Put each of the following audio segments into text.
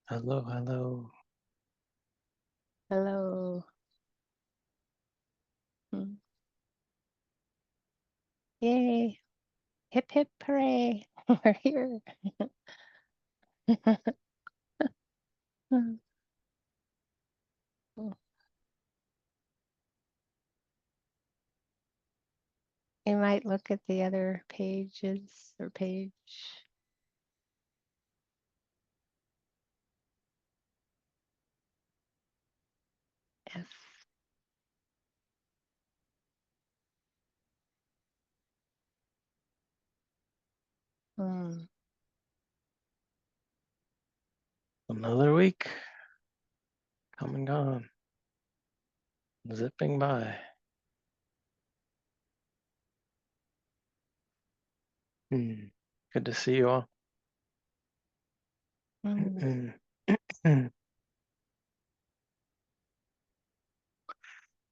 Hello, hello. Hello. Yay. Hip hip hooray. We're here. You might look at the other pages or page. F. Mm. Another week come and gone, zipping by. Good to see you all. Mm.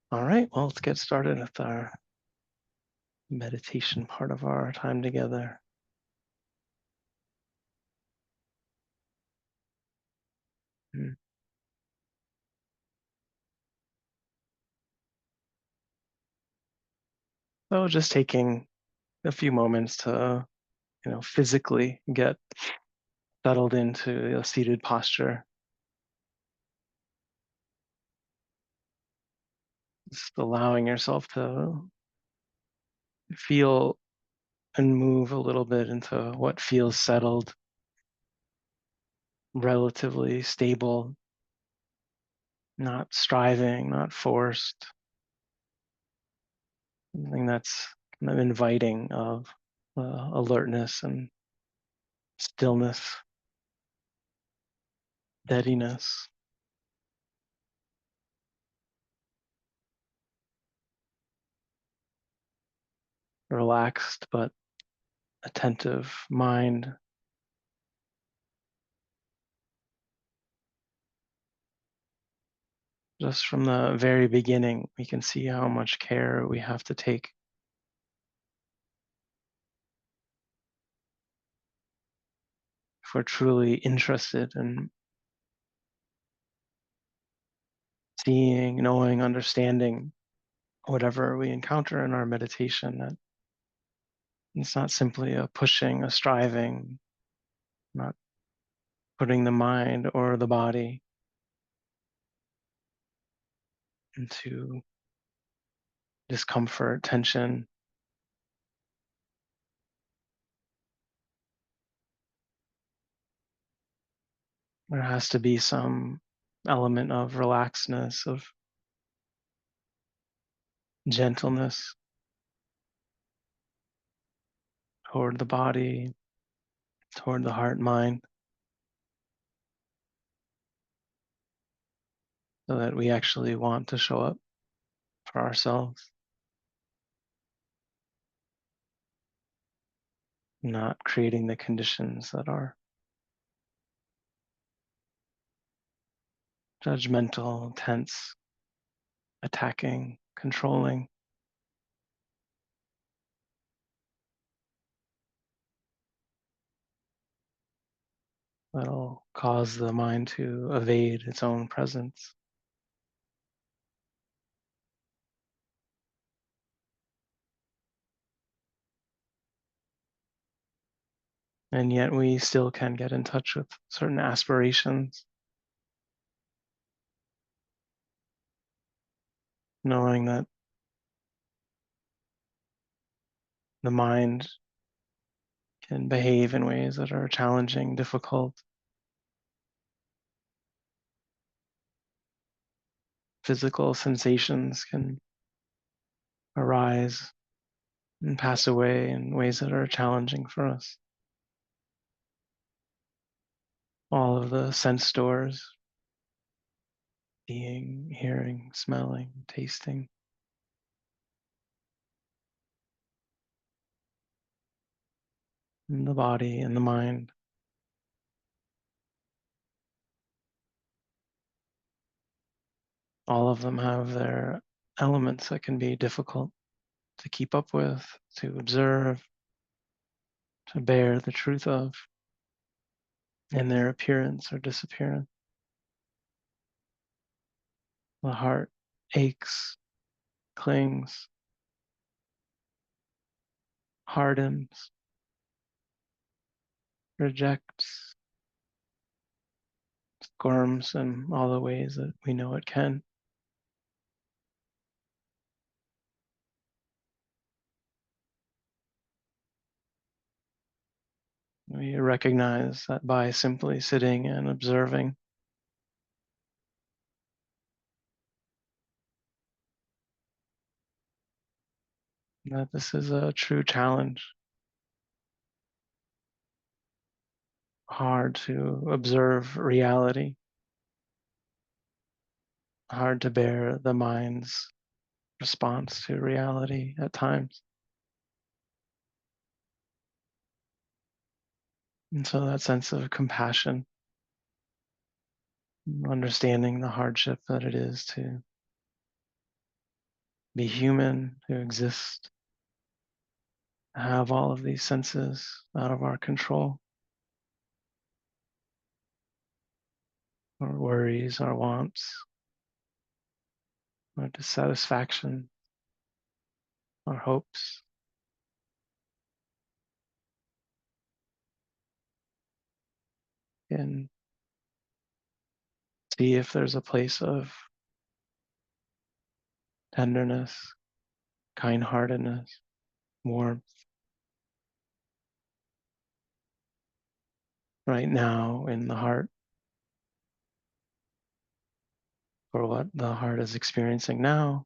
All right, well, let's get started with our meditation part of our time together. So just taking a few moments to, physically get settled into a seated posture. Just allowing yourself to feel and move a little bit into what feels settled, relatively stable, not striving, not forced, something that's kind of inviting of alertness and stillness, steadiness. Relaxed but attentive mind. Just from the very beginning, we can see how much care we have to take if we're truly interested in seeing, knowing, understanding whatever we encounter in our meditation. That it's not simply a pushing, a striving, not putting the mind or the body into discomfort, tension. There has to be some element of relaxedness, of gentleness toward the body, toward the heart, mind, so that we actually want to show up for ourselves, not creating the conditions that are judgmental, tense, attacking, controlling, that'll cause the mind to evade its own presence. And yet we still can get in touch with certain aspirations, knowing that the mind can behave in ways that are challenging, difficult. Physical sensations can arise and pass away in ways that are challenging for us. All of the sense doors, seeing, hearing, smelling, tasting, in the body and the mind, all of them have their elements that can be difficult to keep up with, to observe, to bear the truth of. in their appearance or disappearance. The heart aches, clings, hardens, rejects, squirms in all the ways that we know it can. We recognize that by simply sitting and observing, that this is a true challenge. Hard to observe reality, hard to bear the mind's response to reality at times. And so that sense of compassion, understanding the hardship that it is to be human, to exist, have all of these senses out of our control, our worries, our wants, our dissatisfaction, our hopes. And see if there's a place of tenderness, kind-heartedness, warmth right now in the heart for what the heart is experiencing now,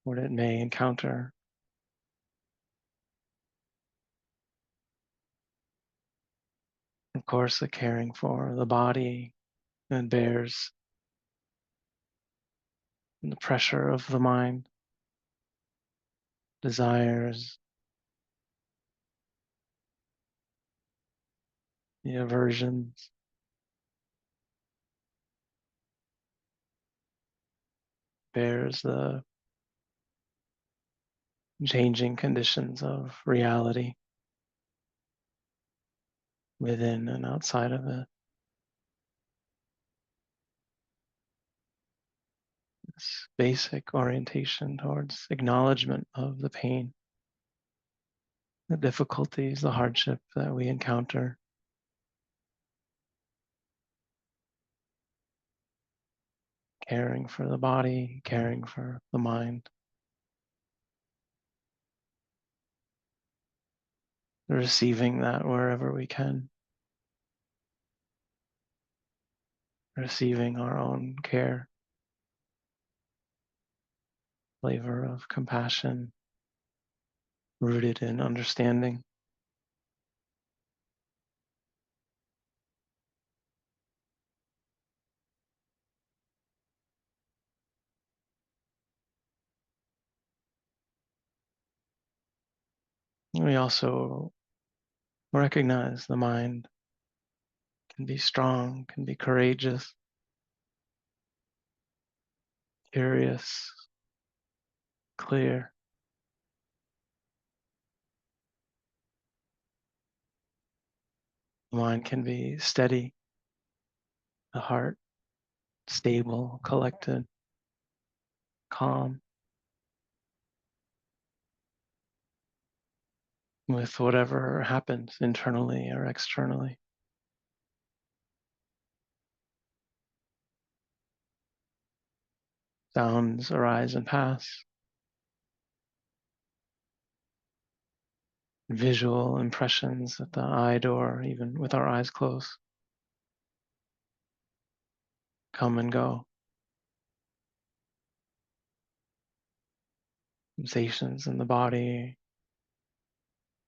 what it may encounter. Of course, the caring for the body that bears the pressure of the mind, desires, the aversions, bears the changing conditions of reality within and outside of it. This basic orientation towards acknowledgement of the pain, the difficulties, the hardship that we encounter, caring for the body, caring for the mind, receiving that wherever we can, receiving our own care, flavor of compassion, rooted in understanding. We also recognize the mind can be strong, can be courageous, curious, clear. The mind can be steady, the heart stable, collected, calm, with whatever happens internally or externally. Sounds arise and pass. Visual impressions at the eye door, even with our eyes closed, come and go. Sensations in the body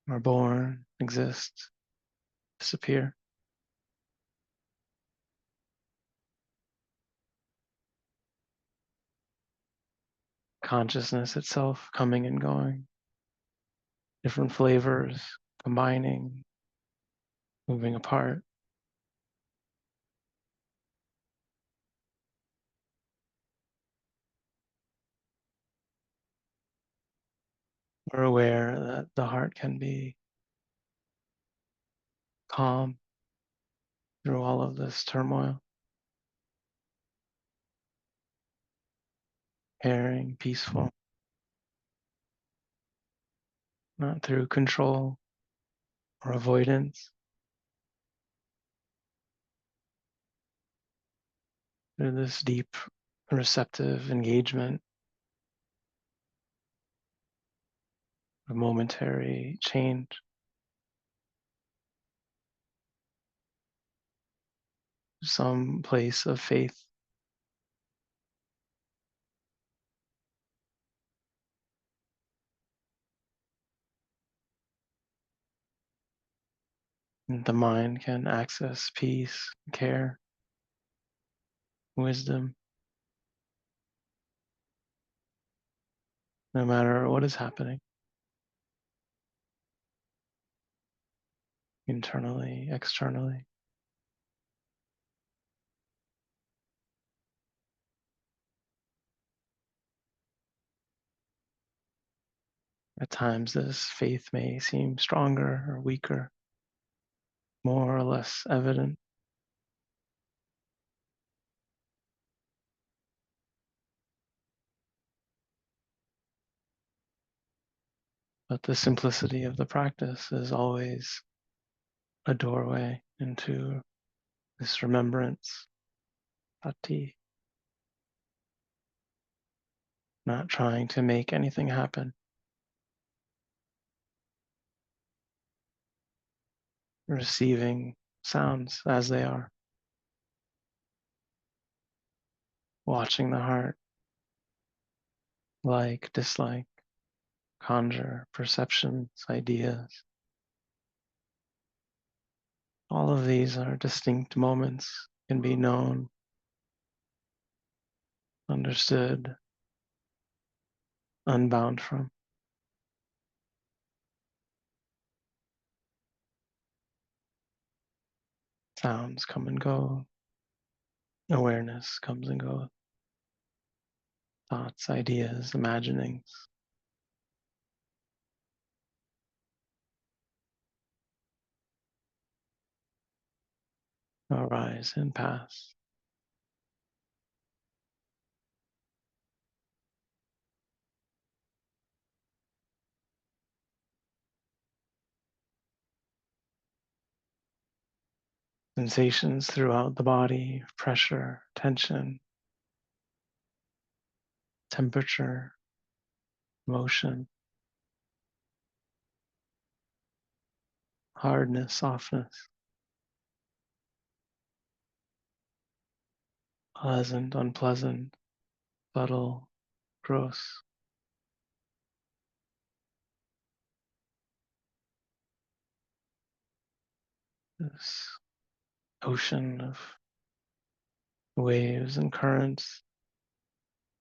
are born, exist, disappear. Consciousness itself coming and going. Different flavors combining, moving apart. We're aware that the heart can be calm through all of this turmoil, caring, peaceful, not through control or avoidance, through this deep, receptive engagement, a momentary change, some place of faith. And the mind can access peace, care, wisdom, no matter what is happening internally, externally. At times, this faith may seem stronger or weaker, more or less evident. But the simplicity of the practice is always a doorway into this remembrance, sati, not trying to make anything happen, receiving sounds as they are, watching the heart, like, dislike, conjure, perceptions, ideas. All of these are distinct moments, can be known, understood, unbound from. Sounds come and go, awareness comes and goes, thoughts, ideas, imaginings. Arise and pass. Sensations throughout the body, pressure, tension, temperature, motion, hardness, softness, pleasant, unpleasant, subtle, gross. This ocean of waves and currents,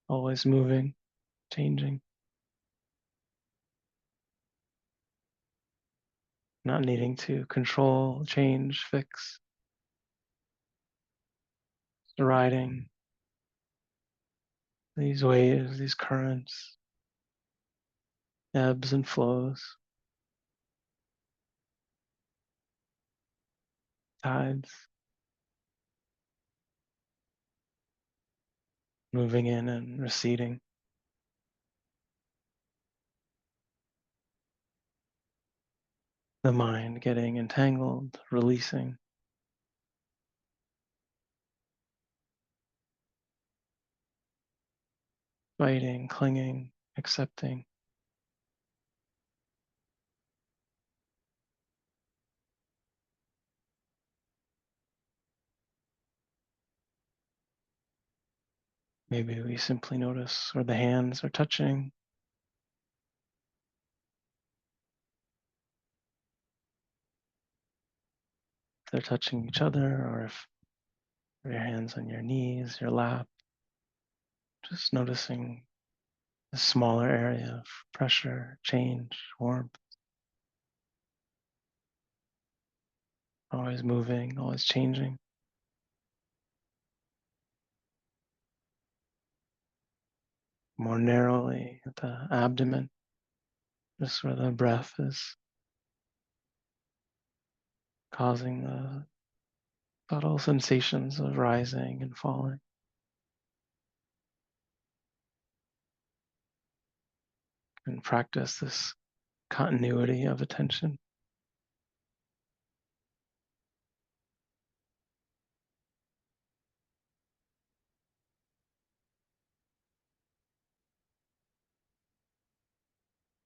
always moving, changing, not needing to control, change, fix, riding these waves, these currents, ebbs and flows, tides, moving in and receding. The mind getting entangled, releasing, fighting, clinging, accepting. Maybe we simply notice where the hands are touching, if they're touching each other, or if your hands on your knees, your lap, just noticing a smaller area of pressure, change, warmth, always moving, always changing. More narrowly at the abdomen, just where the breath is causing the subtle sensations of rising and falling. And practice this continuity of attention.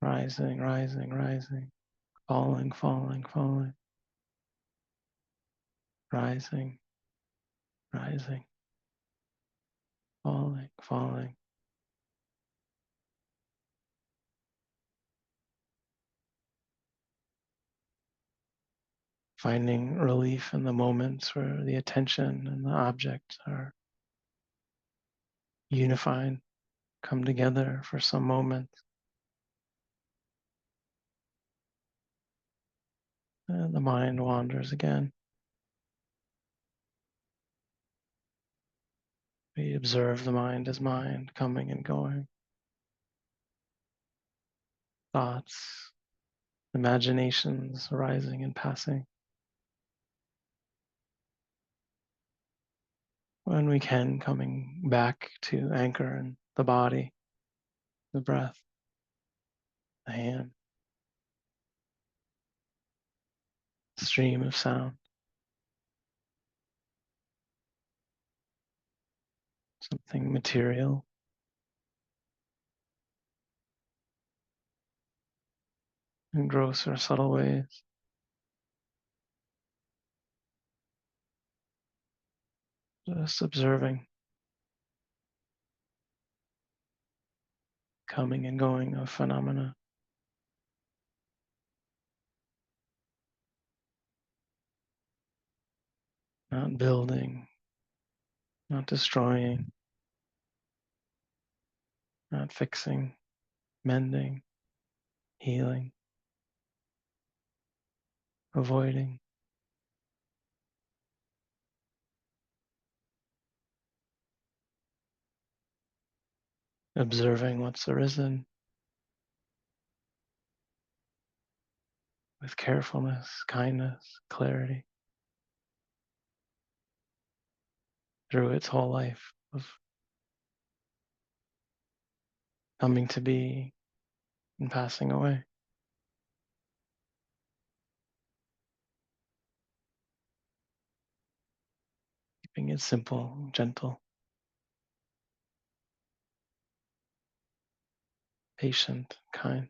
Rising, rising, rising, falling, falling, falling, rising, rising, falling, falling. Finding relief in the moments where the attention and the object are unified, come together for some moment. And the mind wanders again. We observe the mind as mind, coming and going. Thoughts, imaginations arising and passing. When we can, coming back to anchor in the body, the breath, the hand, stream of sound, something material, in gross or subtle ways. Just observing, coming and going of phenomena, not building, not destroying, not fixing, mending, healing, avoiding, observing what's arisen with carefulness, kindness, clarity through its whole life of coming to be and passing away. Keeping it simple, gentle, patient, kind.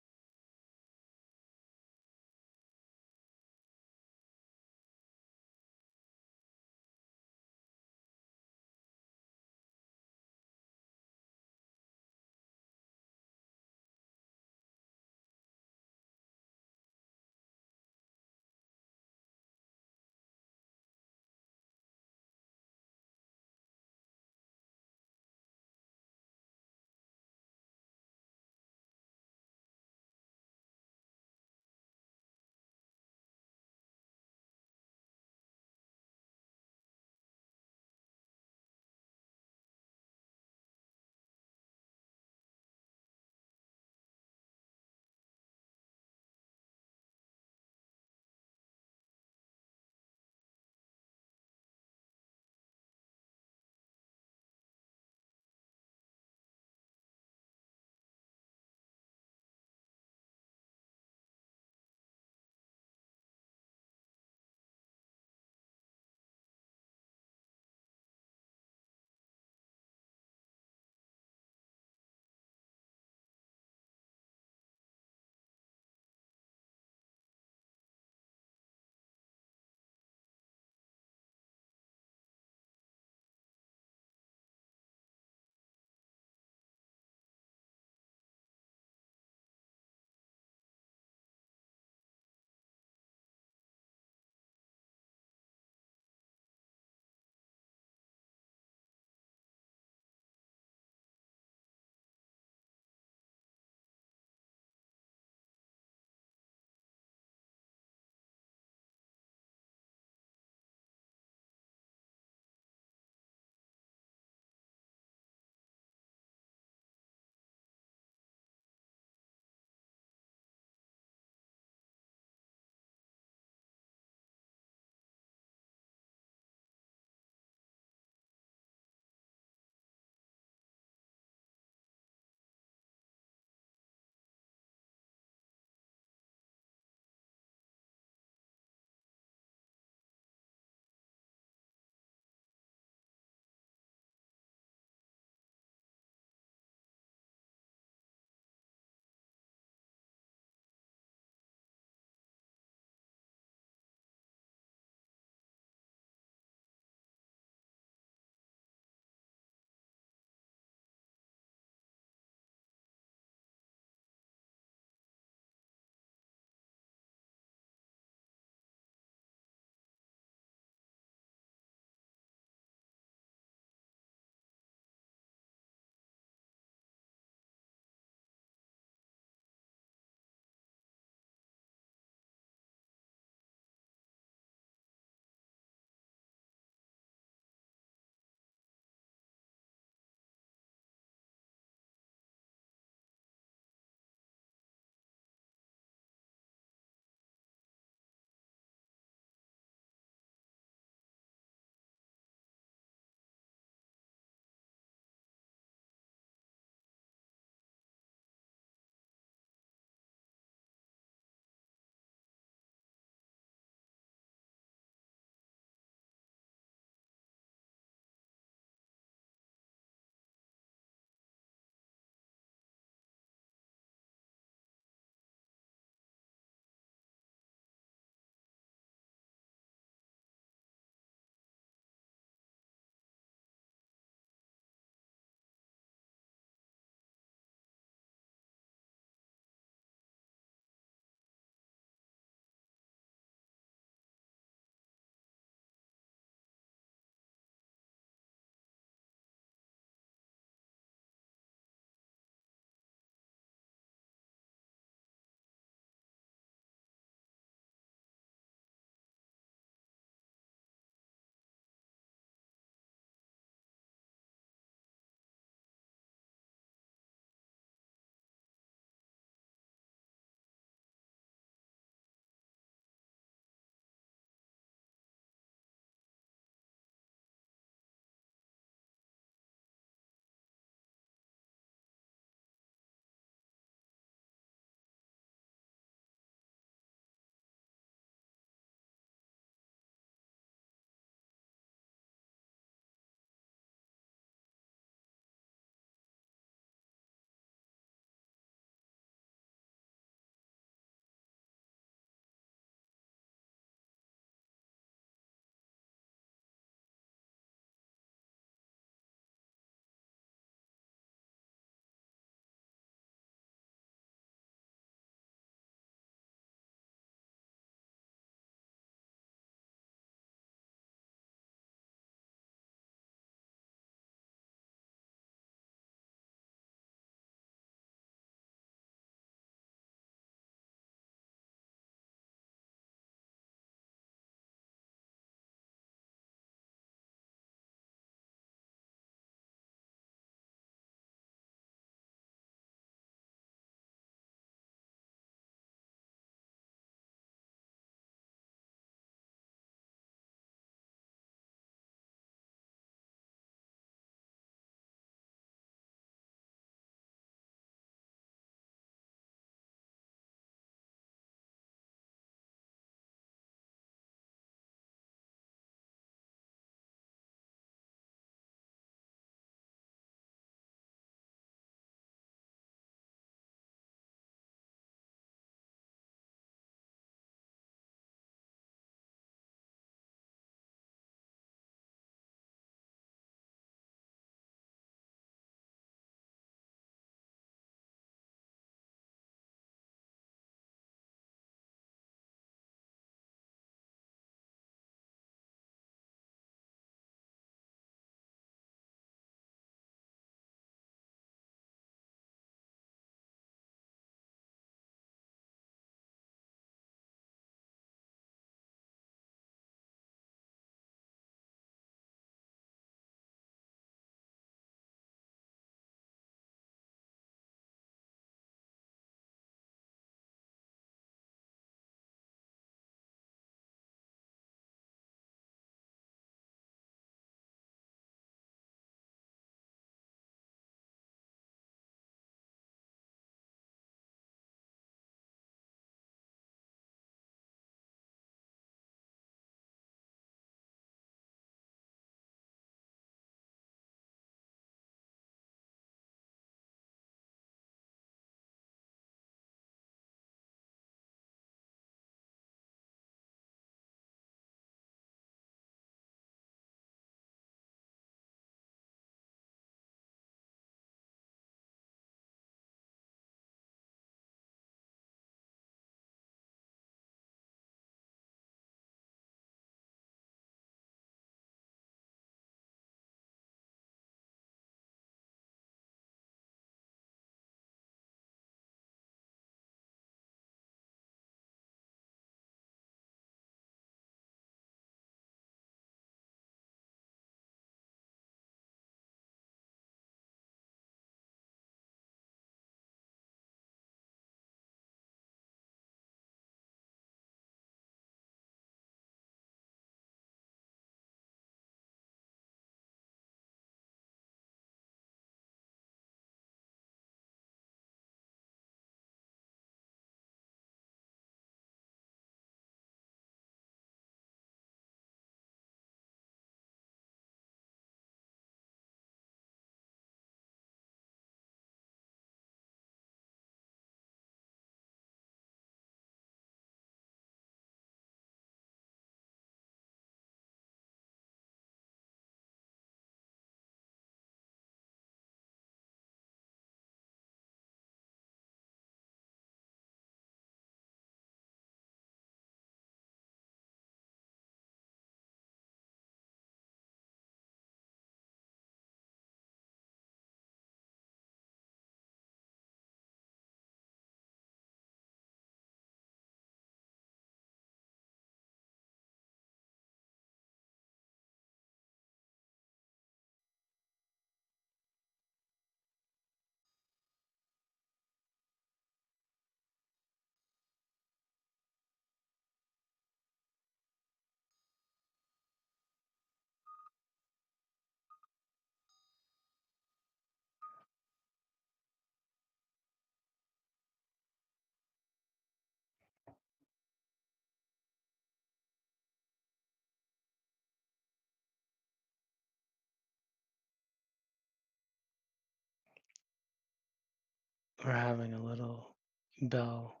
We're having a little bell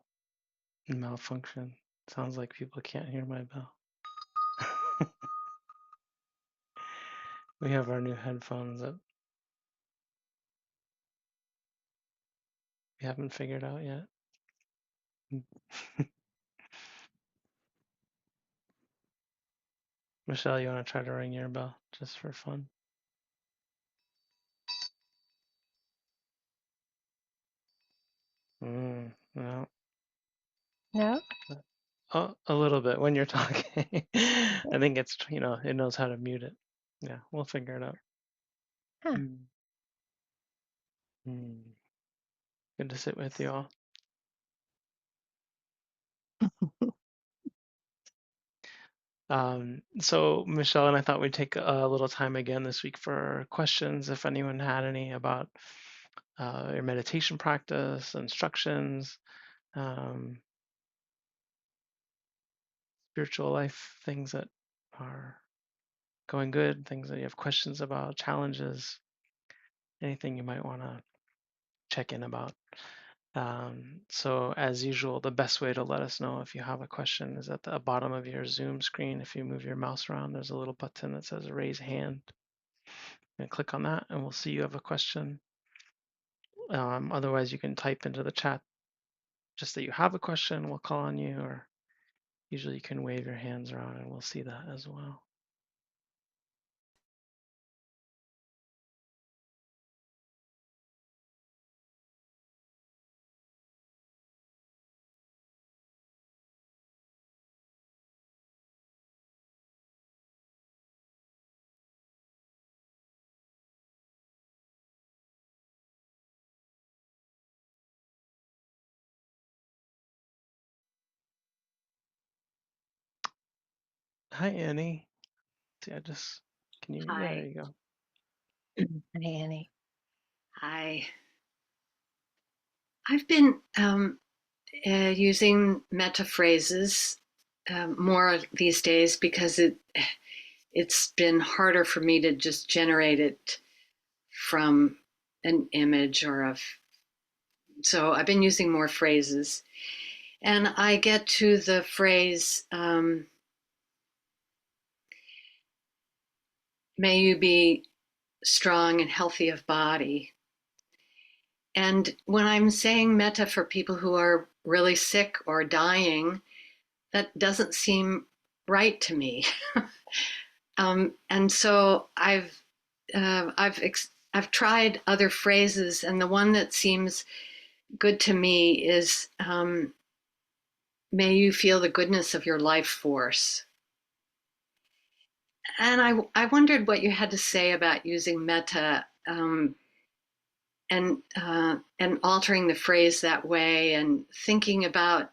malfunction. Sounds like people can't hear my bell. We have our new headphones that we haven't figured out yet. Michelle, you want to try to ring your bell just for fun? No. No? Oh, a little bit when you're talking. I think it's, it knows how to mute it. Yeah, we'll figure it out. Huh. Mm. Mm. Good to sit with you all. So Michelle and I thought we'd take a little time again this week for questions, if anyone had any about your meditation practice, instructions, um, spiritual life, things that are going good, things that you have questions about, challenges, anything you might want to check in about. So as usual, the best way to let us know if you have a question is at the bottom of your Zoom screen. If you move your mouse around, there's a little button that says raise hand. And click on that and we'll see you have a question. Otherwise, you can type into the chat just that you have a question. We'll call on you, or usually you can wave your hands around and we'll see that as well. Hi, Annie. See, there Hi. you go. Hi, Annie. Hi. I've been using meta phrases more these days because it's been harder for me to just generate it from an image so I've been using more phrases, and I get to the phrase, "May you be strong and healthy of body." And when I'm saying metta for people who are really sick or dying, that doesn't seem right to me. And so I've tried other phrases, and the one that seems good to me is, "May you feel the goodness of your life force." And I wondered what you had to say about using metta, and altering the phrase that way, and thinking about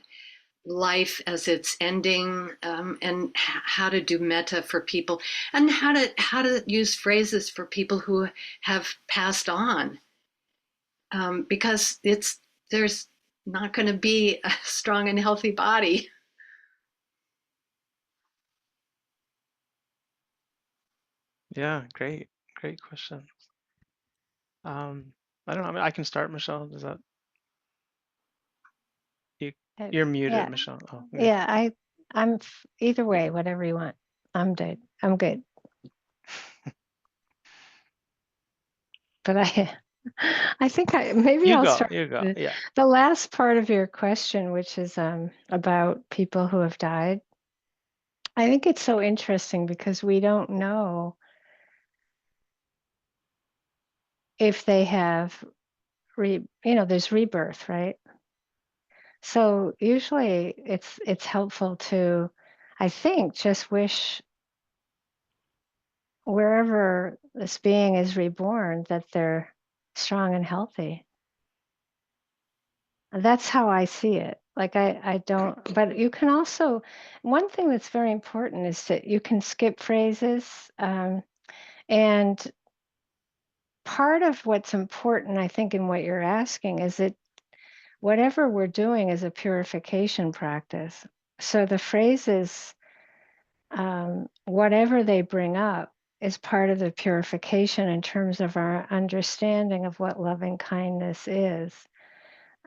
life as it's ending, and how to do metta for people, and how to use phrases for people who have passed on, because there's not going to be a strong and healthy body. Yeah, great question. I don't know. I mean, I can start, Michelle. Does that you? You're muted, Yeah, Michelle. Oh, okay. yeah. I'm either way, whatever you want. I'm good. I'm good. But I think maybe You I'll go. start You go. with Yeah. the last part of your question, which is about people who have died. I think it's so interesting because we don't know if they have there's rebirth, right? So usually it's helpful to, I think, just wish wherever this being is reborn that they're strong and healthy. That's how I see it. Like I don't, but you can also, one thing that's very important is that you can skip phrases. And part of what's important, I think, in what you're asking is that whatever we're doing is a purification practice. So the phrases, whatever they bring up, is part of the purification in terms of our understanding of what loving kindness is.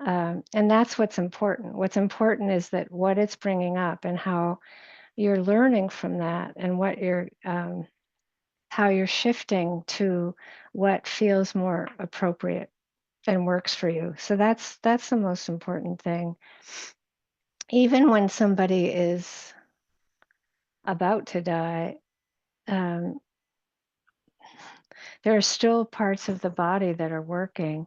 And that's what's important. What's important is that what it's bringing up and how you're learning from that, and what you're how you're shifting to what feels more appropriate and works for you. So that's the most important thing. Even when somebody is about to die, um, there are still parts of the body that are working.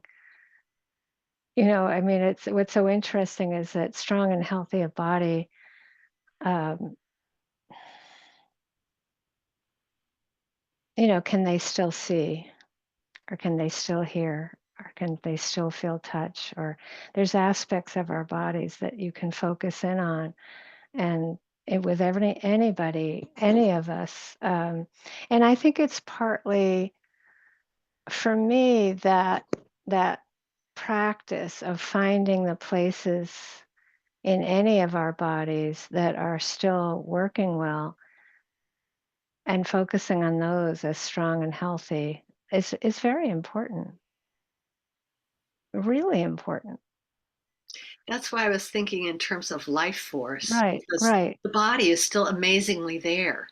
I mean, it's what's so interesting is that strong and healthy a body, um, can they still see, or can they still hear, or can they still feel touch? Or there's aspects of our bodies that you can focus in on, and with anybody, any of us. And I think it's partly, for me, that practice of finding the places in any of our bodies that are still working well, and focusing on those as strong and healthy is very important, really important. That's why I was thinking in terms of life force, Right, because right. the body is still amazingly there.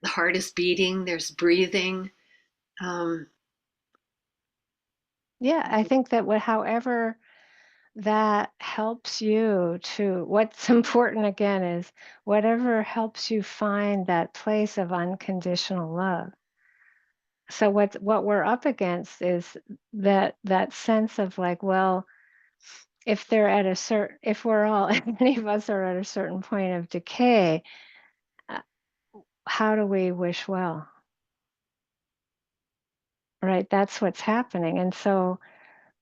The heart is beating, there's breathing. Um, Yeah, I think that however that helps you to, what's important again is whatever helps you find that place of unconditional love. So what we're up against is that sense of like, well, if they're at a certain, if we're all, if any of us are at a certain point of decay, uh, how do we wish well? Right? That's what's happening. And so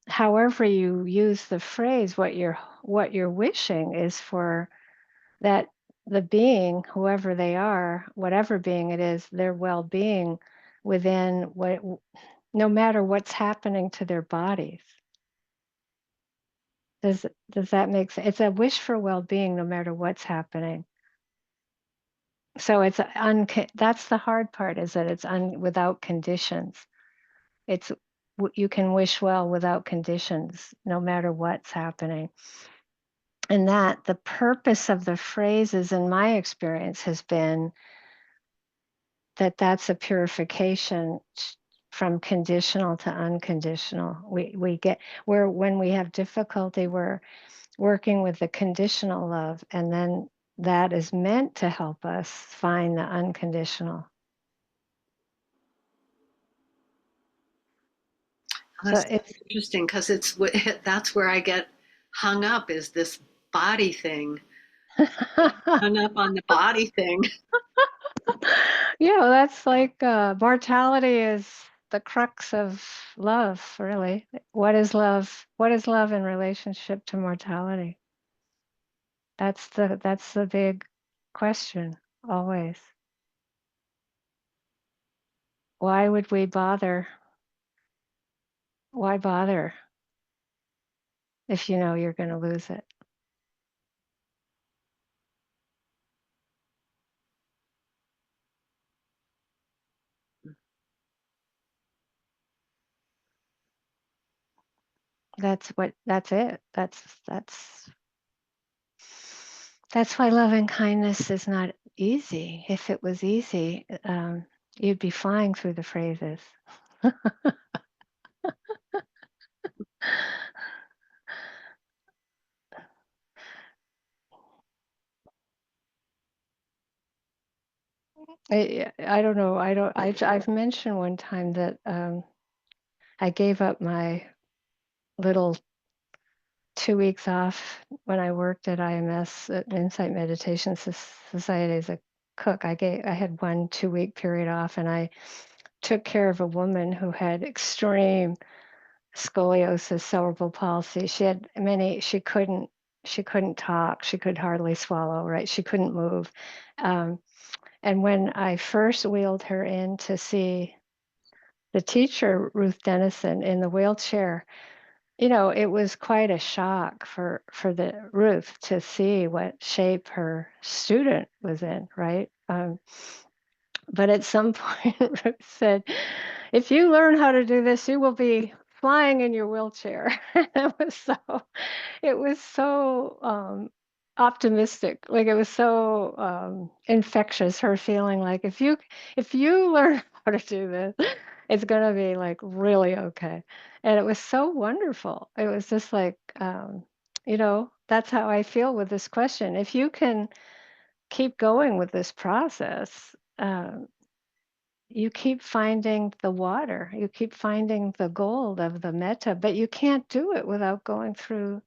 however you use the phrase, what you're wishing is for that the being, whoever they are, whatever being it is, their well-being within what, no matter what's happening to their bodies. Does that make sense? It's a wish for well-being no matter what's happening. So that's the hard part, is that it's without conditions. It's you can wish well without conditions, no matter what's happening. And that the purpose of the phrases, in my experience, has been that that's a purification from conditional to unconditional. We get where when we have difficulty, we're working with the conditional love, and then that is meant to help us find the unconditional. So that's it's interesting because that's where I get hung up, is this body thing. Hung up on the body thing. that's like mortality is the crux of love, really. What is love? What is love in relationship to mortality? That's the big question, always. Why would we bother? Why bother if you know you're going to lose it? That's it. That's why love and kindness is not easy. If it was easy, you'd be flying through the phrases. I don't know. I've mentioned one time that I gave up my little 2 weeks off when I worked at IMS, at Insight Meditation Society, as a cook. I had 1 2 week period off, and I took care of a woman who had extreme scoliosis, cerebral palsy. She couldn't talk. She could hardly swallow, right? She couldn't move. Um, and when I first wheeled her in to see the teacher, Ruth Dennison, in the wheelchair, it was quite a shock for the Ruth to see what shape her student was in, right? But at some point, Ruth said, "If you learn how to do this, you will be flying in your wheelchair. It was so optimistic. Like it was so infectious, her feeling like if you learn how to do this, it's gonna be like really okay. And it was so wonderful. It was just like that's how I feel with this question. If you can keep going with this process, you keep finding the water, you keep finding the gold of the metta, but you can't do it without going through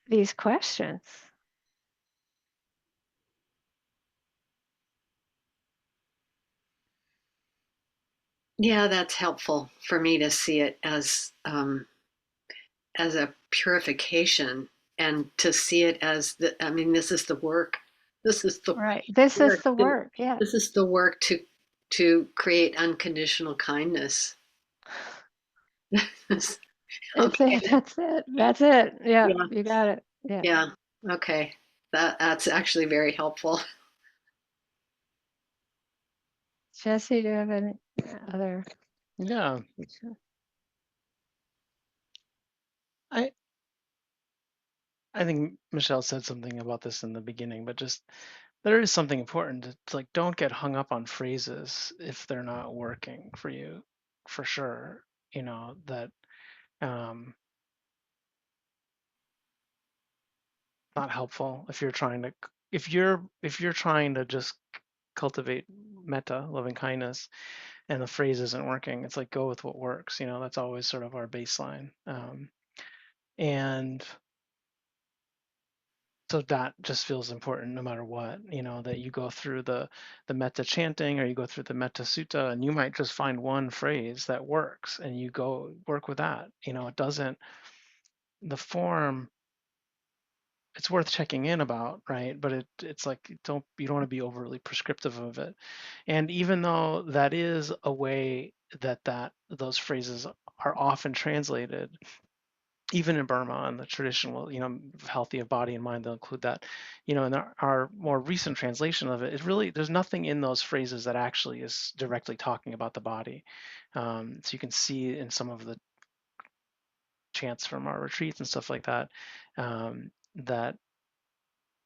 these questions. Yeah, that's helpful for me to see it as a purification, and to see it as I mean, this is the work. This is the Right. This is work. the work. Yeah. This is the work to create unconditional kindness. Okay. That's it. That's it. Yeah, Yeah. you got it. Yeah. Yeah. Okay. That's actually very helpful. Jesse, do you have any other? Yeah, I I think Michelle said something about this in the beginning, but just there is something important to like don't get hung up on phrases if they're not working for you, for sure. That um not helpful if you're trying to if you're trying to just cultivate metta, loving kindness, and the phrase isn't working. It's like go with what works. That's always sort of our baseline. And so that just feels important no matter what, that you go through the metta chanting or you go through the metta sutta, and you might just find one phrase that works and you go work with that. It doesn't, the form, it's worth checking in about, right? But it's like you don't want to be overly prescriptive of it. And even though that is a way that those phrases are often translated, even in Burma and the traditional, healthy of body and mind, they'll include that. In our more recent translation of it, there's nothing in those phrases that actually is directly talking about the body. So you can see in some of the chants from our retreats and stuff like that, that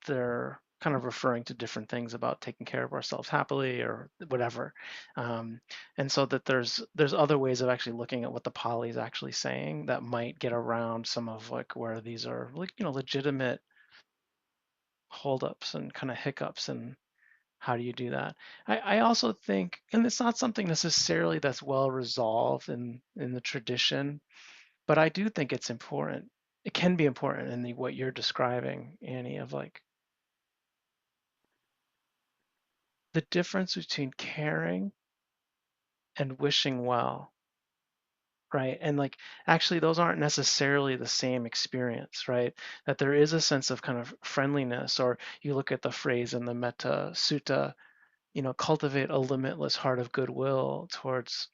they're kind of referring to different things about taking care of ourselves happily or whatever. Um, and so that there's other ways of actually looking at what the Pali is actually saying that might get around some of like where these are like legitimate holdups and kind of hiccups, and how do you do that? I also think, and it's not something necessarily that's well resolved in the tradition, but I do think it's important. It can be important in what you're describing, Annie, of like the difference between caring and wishing well, right? And like actually those aren't necessarily the same experience, right? That there is a sense of kind of friendliness, or you look at the phrase in the Metta Sutta, cultivate a limitless heart of goodwill towards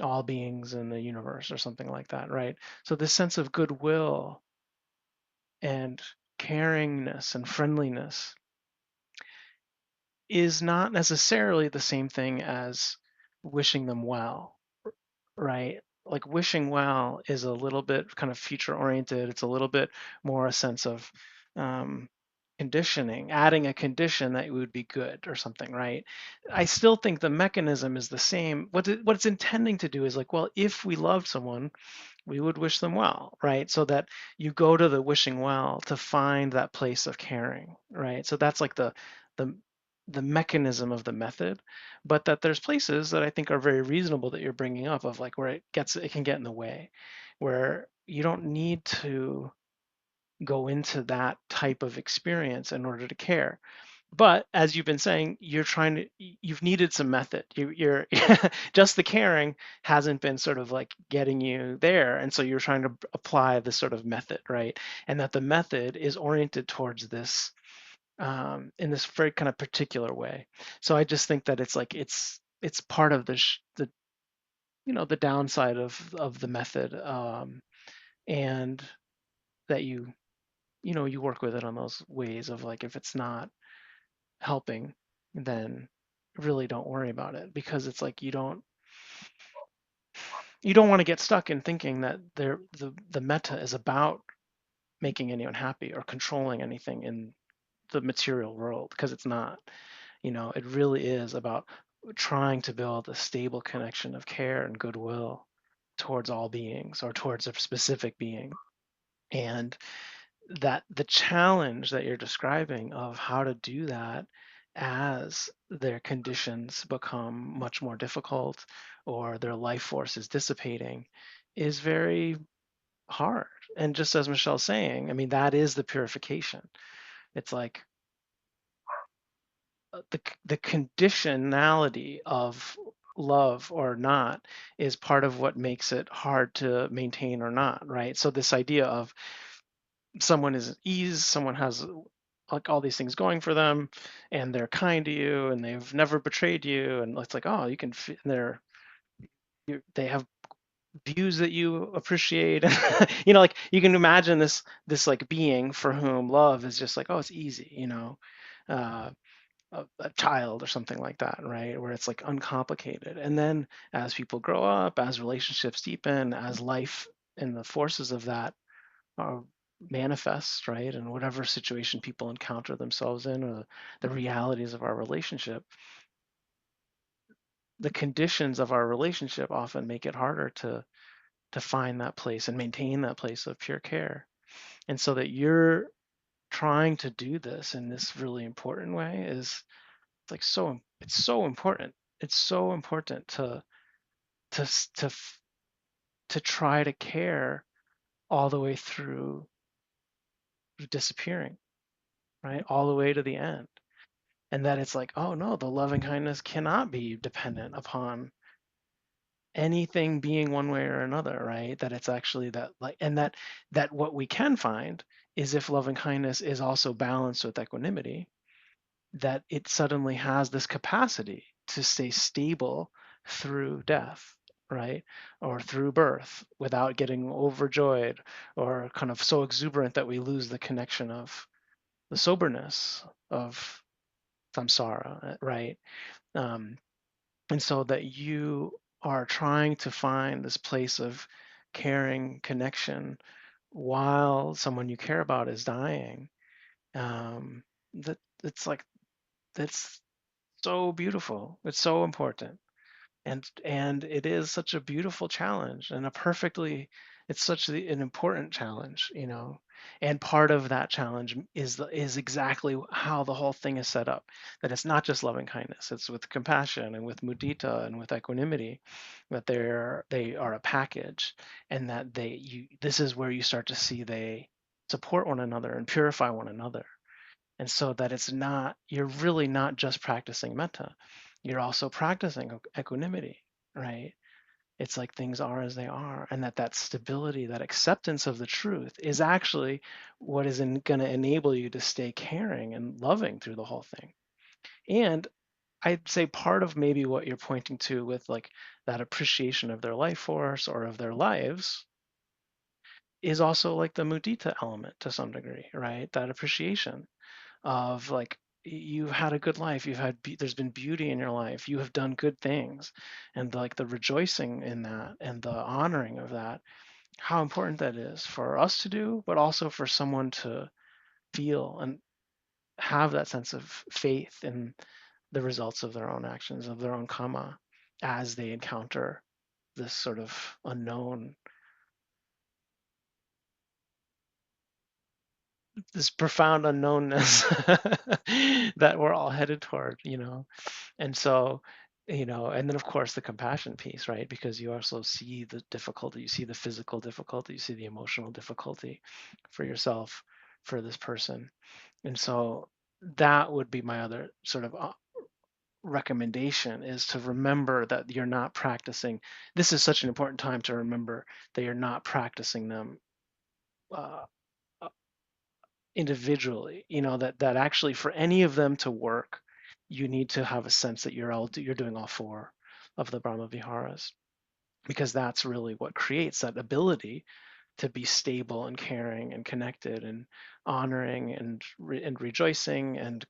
all beings in the universe or something like that, right? So this sense of goodwill and caringness and friendliness is not necessarily the same thing as wishing them well, right? Like wishing well is a little bit kind of future oriented. It's a little bit more a sense of um, conditioning, adding a condition that it would be good or something, right? I still think the mechanism is the same. What it's intending to do is like, well, if we loved someone, we would wish them well, right? So that you go to the wishing well to find that place of caring, right? So that's like the the mechanism of the method, but that there's places that I think are very reasonable that you're bringing up of like where it can get in the way, where you don't need to go into that type of experience in order to care. But as you've been saying, you've needed some method. You're just the caring hasn't been sort of like getting you there. And so you're trying to apply this sort of method, right? And that the method is oriented towards this in this very kind of particular way. So I just think that it's like it's part of the the downside of the method, and that you work with it on those ways of like if it's not helping, then really don't worry about it, because it's like you don't you don't want to get stuck in thinking that the metta is about making anyone happy or controlling anything in the material world, because it's not. It really is about trying to build a stable connection of care and goodwill towards all beings or towards a specific being. And that the challenge that you're describing of how to do that as their conditions become much more difficult or their life force is dissipating is very hard. And just as Michelle's saying, I mean, that is the purification. It's like the conditionality of love or not is part of what makes it hard to maintain or not, right? So this idea of someone is at ease, someone has like all these things going for them, and they're kind to you, and they've never betrayed you, and it's like, oh, you can, they have views that you appreciate. Like you can imagine this like being for whom love is just like, oh, it's easy, uh, a child or something like that, right? Where it's like uncomplicated. And then as people grow up, as relationships deepen, as life and the forces of that are manifest, right? And whatever situation people encounter themselves in, or the realities of our relationship, the conditions of our relationship often make it harder to find that place and maintain that place of pure care. And so that you're trying to do this in this really important way is like it's so important. It's so important to to to try to care all the way through disappearing, right? All the way to the end. And that it's like, oh no, the loving kindness cannot be dependent upon anything being one way or another, right? That it's actually that, like, and that what we can find is if loving kindness is also balanced with equanimity, that it suddenly has this capacity to stay stable through death, right? Or through birth without getting overjoyed or kind of so exuberant that we lose the connection of the soberness of samsara, right? Um, and so that you are trying to find this place of caring connection while someone you care about is dying. That it's like that's so beautiful. It's so important. And it is such a beautiful challenge and a perfectly it's such an important challenge. And part of that challenge is exactly how the whole thing is set up, that it's not just loving kindness, it's with compassion and with mudita and with equanimity, that they are a package, and that this is where you start to see they support one another and purify one another. And so that you're really not just practicing metta, you're also practicing equanimity, right? It's like things are as they are, and that stability, that acceptance of the truth is actually what is going to enable you to stay caring and loving through the whole thing. And I'd say part of maybe what you're pointing to with like that appreciation of their life force or of their lives is also like the mudita element to some degree, right? That appreciation of like you've had a good life, there's been beauty in your life, you have done good things, and like the rejoicing in that and the honoring of that, how important that is for us to do, but also for someone to feel and have that sense of faith in the results of their own actions, of their own karma, as they encounter this sort of unknown, this profound unknownness that we're all headed toward. And so, and then of course the compassion piece, right? Because you also see the difficulty, you see the physical difficulty, you see the emotional difficulty for yourself, for this person. And so that would be my other sort of recommendation, is to remember that you're not practicing. This is such an important time to remember that you're not practicing them uh, individually, that actually for any of them to work, you need to have a sense that you're doing all four of the Brahma Viharas, because that's really what creates that ability to be stable and caring and connected and honoring and rejoicing and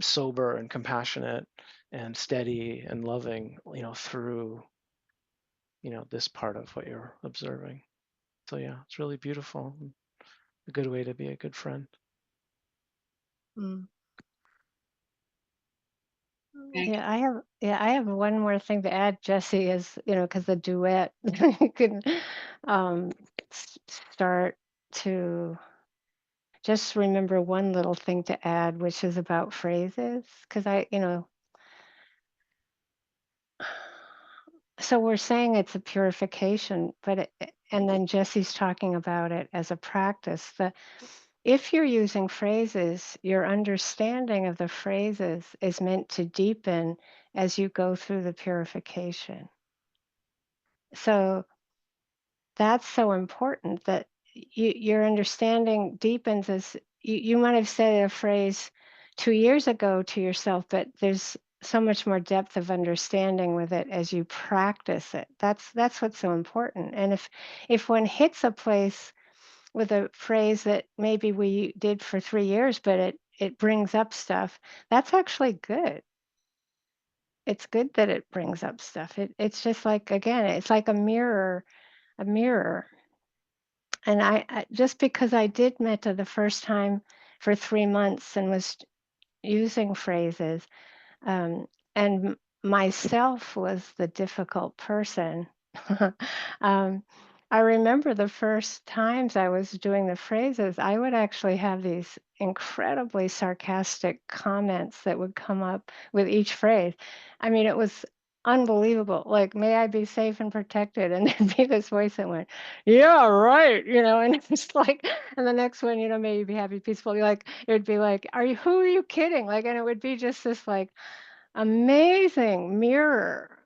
sober and compassionate and steady and loving, through this part of what you're observing. So yeah, it's really beautiful. A good way to be a good friend. Mm. I have one more thing to add, Jesse, is, because the duet, you can start to just remember one little thing to add, which is about phrases. Because so we're saying it's a purification, and then Jesse's talking about it as a practice. If you're using phrases, your understanding of the phrases is meant to deepen as you go through the purification. So that's so important that your understanding deepens as you might have said a phrase 2 years ago to yourself, but there's so much more depth of understanding with it as you practice it. That's what's so important. And if one hits a place with a phrase that maybe we did for 3 years, but it brings up stuff, that's actually good. It's good that it brings up stuff. It's just like, again, it's like a mirror. And I just because I did metta the first time for 3 months and was using phrases, um, and myself was the difficult person. um, I remember the first times I was doing the phrases, I would actually have these incredibly sarcastic comments that would come up with each phrase. I mean, it was unbelievable. Like, may I be safe and protected? And there'd be this voice that went, yeah, right. And it's like, and the next one, may you be happy, peaceful. Like, it would be like, who are you kidding? Like, and it would be just this like amazing mirror.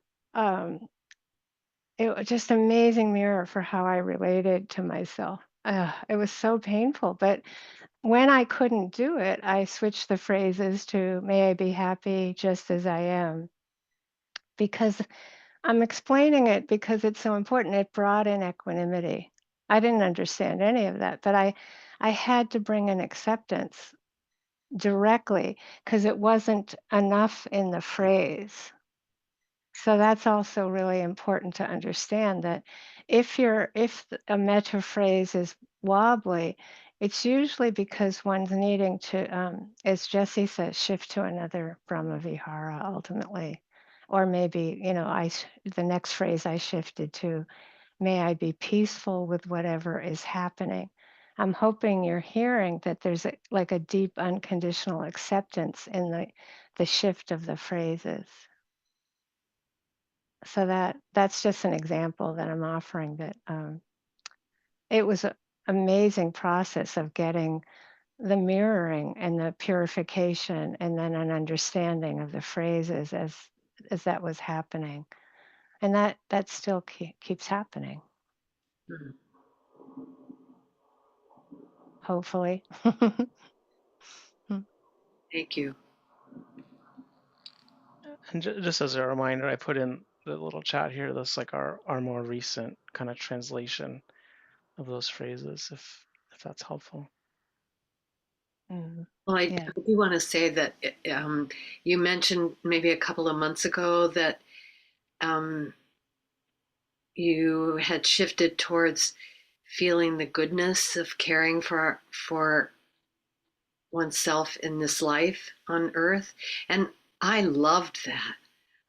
It was just amazing mirror for how I related to myself. It was so painful, but when I couldn't do it, I switched the phrases to "May I be happy just as I am," because I'm explaining it because it's so important. It brought in equanimity. I didn't understand any of that, but I had to bring in acceptance directly because it wasn't enough in the phrase. So that's also really important to understand that if a metta phrase is wobbly, it's usually because one's needing to, as Jesse says, shift to another Brahma Vihara ultimately. Or maybe, the next phrase I shifted to, may I be peaceful with whatever is happening. I'm hoping you're hearing that there's like a deep unconditional acceptance in the shift of the phrases. So that's just an example that I'm offering that it was an amazing process of getting the mirroring and the purification and then an understanding of the phrases as that was happening. And that still keeps happening, Mm. hopefully. Thank you. And just as a reminder, I put in the little chat here. That's like our more recent kind of translation of those phrases, if that's helpful. Mm, Well, I yeah. do want to say that you mentioned maybe a couple of months ago that um, you had shifted towards feeling the goodness of caring for oneself in this life on earth, and I loved that.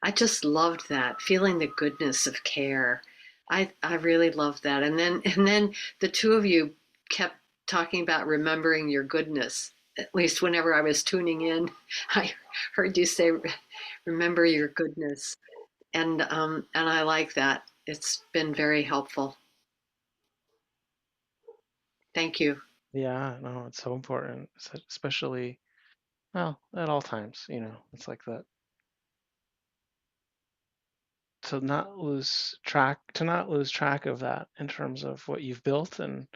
I just loved that, feeling the goodness of care. I really loved that. And then the two of you kept talking about remembering your goodness. At least whenever I was tuning in, I heard you say, "Remember your goodness," and I like that. It's been very helpful. Thank you. Yeah, no, it's so important, especially, well, at all times, it's like that. To not lose track of that in terms of what you've built and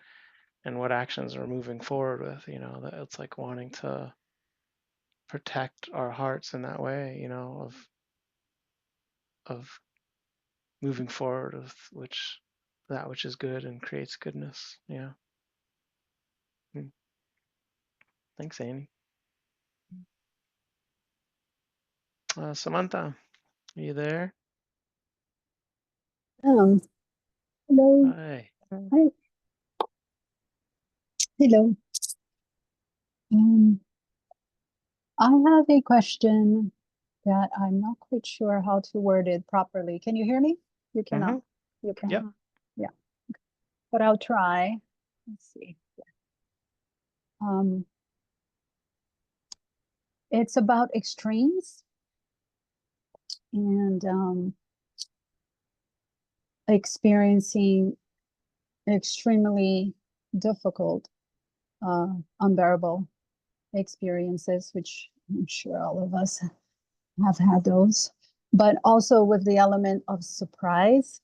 what actions are moving forward with, that it's like wanting to protect our hearts in that way, of moving forward with that which is good and creates goodness. Yeah. Hmm. Thanks, Annie. Samantha, are you there? Hello. Hi. Hi. Hello. I have a question that I'm not quite sure how to word it properly. Can you hear me? You cannot. You can. Yep. Yeah. But I'll try. Let's see. It's about extremes and experiencing extremely difficult, unbearable experiences, which I'm sure all of us have had those, but also with the element of surprise.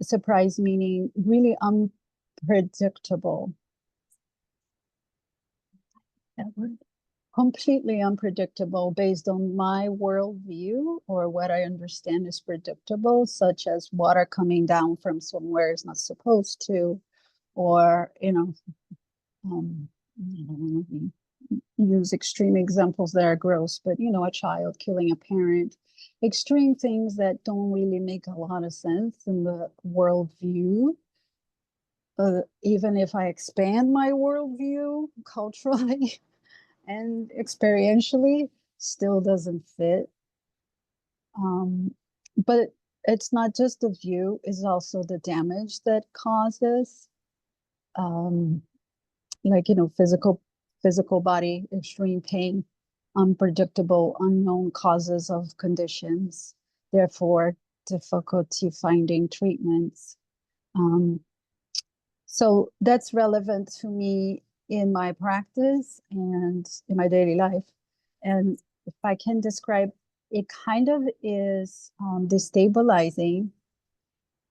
Surprise meaning really unpredictable. That word? Completely unpredictable based on my worldview or what I understand is predictable, such as water coming down from somewhere it's not supposed to, or use extreme examples that are gross, but a child killing a parent, extreme things that don't really make a lot of sense in the worldview. Even if I expand my worldview culturally and experientially, still doesn't fit. But it's not just the view, it's also the damage that causes. Like physical body, extreme pain, unpredictable, unknown causes of conditions, therefore difficulty finding treatments. So that's relevant to me in my practice and in my daily life. And if I can describe, it kind of is destabilizing.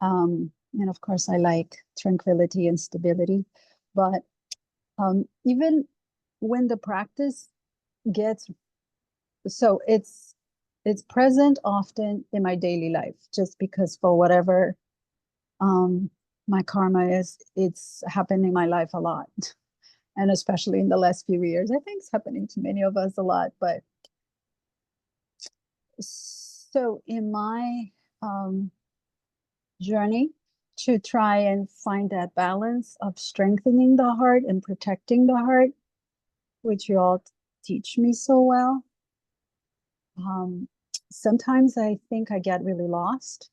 And of course, I like tranquility and stability, but even when the practice gets, so it's present often in my daily life, just because for whatever my karma is, it's happened in my life a lot. And especially in the last few years, I think it's happening to many of us a lot. But so in my journey to try and find that balance of strengthening the heart and protecting the heart, which you all teach me so well. Sometimes I think I get really lost.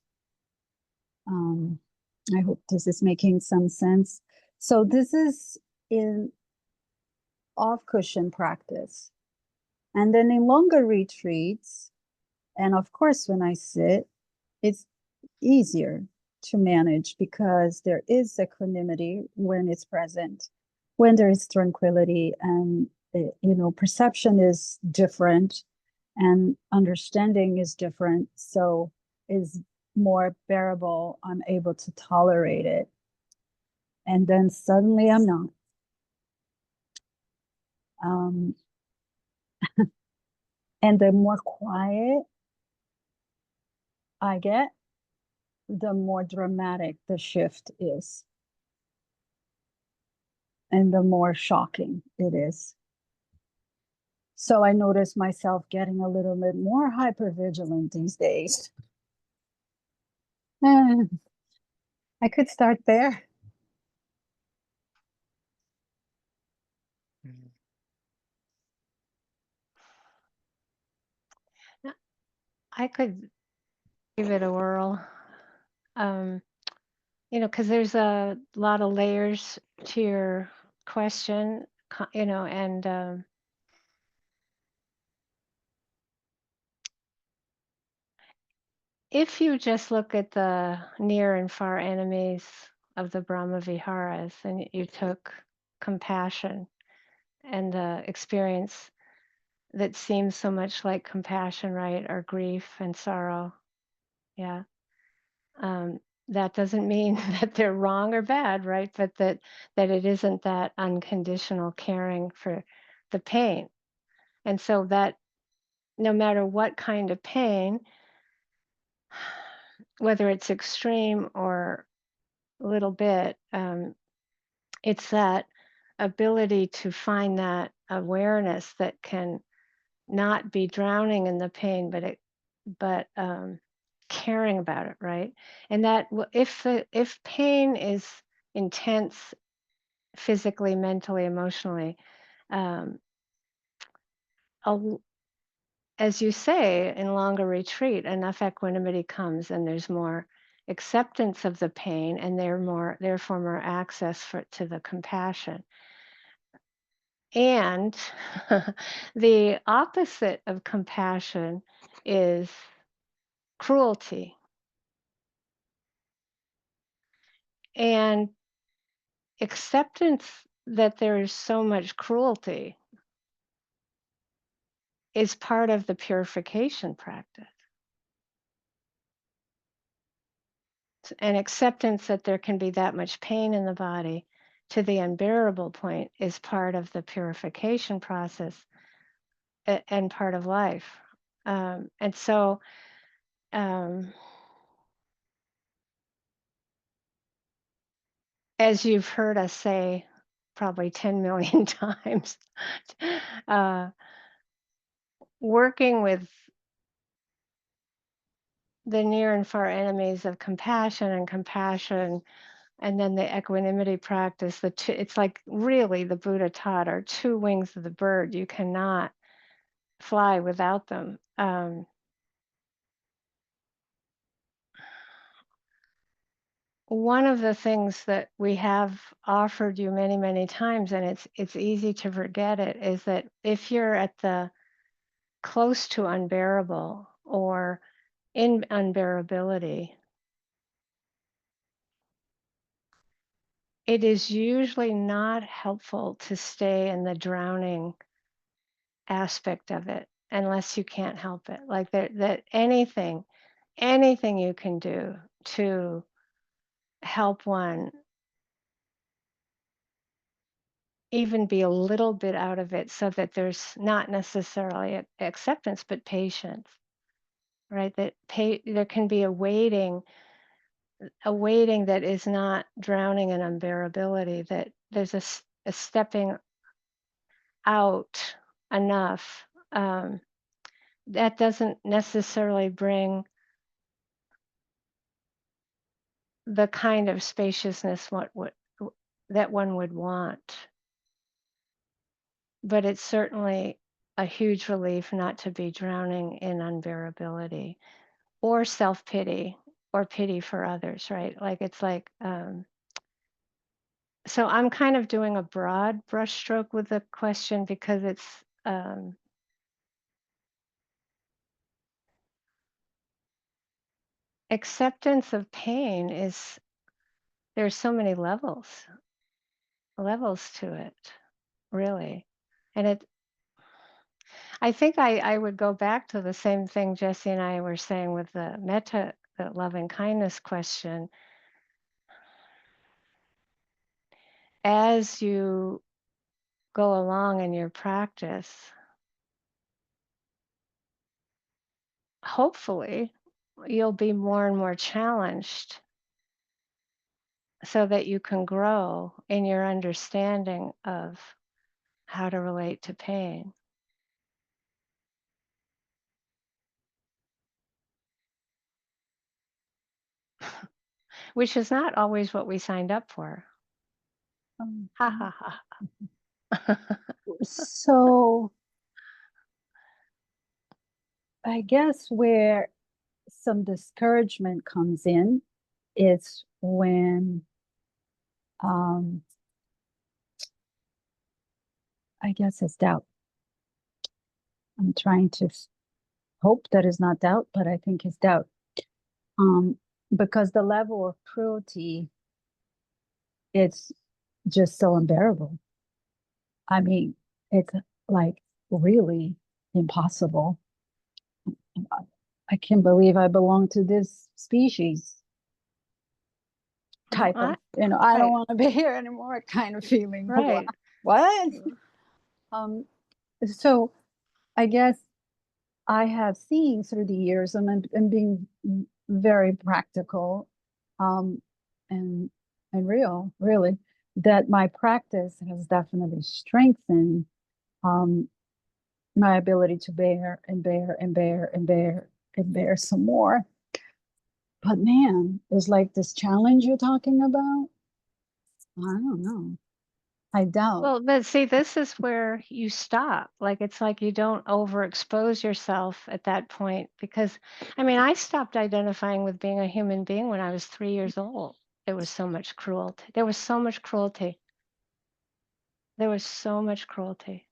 I hope this is making some sense. So this is in off-cushion practice. And then in longer retreats, and of course when I sit, it's easier to manage because there is equanimity when it's present, when there is tranquility, and perception is different and understanding is different, so is more bearable. I'm able to tolerate it, and then suddenly I'm not. And the more quiet I get, the more dramatic the shift is, and the more shocking it is. So I notice myself getting a little bit more hypervigilant these days. I could start there. I could give it a whirl. Because there's a lot of layers to your question, and if you just look at the near and far enemies of the Brahma Viharas and you took compassion and the experience that seems so much like compassion, right, or grief and sorrow, yeah. That doesn't mean that they're wrong or bad, right? But that it isn't that unconditional caring for the pain. And so that no matter what kind of pain, whether it's extreme or a little bit, it's that ability to find that awareness that can not be drowning in the pain, but caring about it, right? And that if pain is intense physically, mentally, emotionally, um, as you say, in longer retreat, enough equanimity comes, and there's more acceptance of the pain, and therefore more access to the compassion. And the opposite of compassion is cruelty. And acceptance that there is so much cruelty is part of the purification practice. And acceptance that there can be that much pain in the body to the unbearable point is part of the purification process and part of life. And so, as you've heard us say probably 10 million times, working with the near and far enemies of compassion, and then the equanimity practice, it's like really the Buddha taught are two wings of the bird. You cannot fly without them. One of the things that we have offered you many, many times, and it's easy to forget it, is that if you're at the close to unbearable or in unbearability, it is usually not helpful to stay in the drowning aspect of it unless you can't help it. Like that anything you can do to help one even be a little bit out of it, so that there's not necessarily acceptance but patience, right? There can be a waiting that is not drowning in unbearability, that there's a stepping out enough. That doesn't necessarily bring the kind of spaciousness that one would want. But it's certainly a huge relief not to be drowning in unbearability or self-pity or pity for others, right? Like it's like, so I'm kind of doing a broad brushstroke with the question because it's, acceptance of pain is, there's so many levels to it, really. And I think I would go back to the same thing Jesse and I were saying with the metta, the loving kindness question. As you go along in your practice, hopefully you'll be more and more challenged so that you can grow in your understanding of how to relate to pain. Which is not always what we signed up for. Ha ha ha. So I guess where some discouragement comes in is when I guess it's doubt. I'm trying to hope that is not doubt, but I think it's doubt. Because the level of cruelty, it's just so unbearable. I mean, it's like really impossible. I can't believe I belong to this species type of, I don't want to be here anymore kind of feeling. Right. What? So I guess I have seen through the years, and being very practical, and real, really, that my practice has definitely strengthened my ability to bear and bear and bear and bear and bear some more. But man, it's like this challenge you're talking about. I don't know. I doubt. Well, but see, this is where you stop. Like, it's like you don't overexpose yourself at that point because, I mean, I stopped identifying with being a human being when I was 3 years old. There was so much cruelty. There was so much cruelty. There was so much cruelty.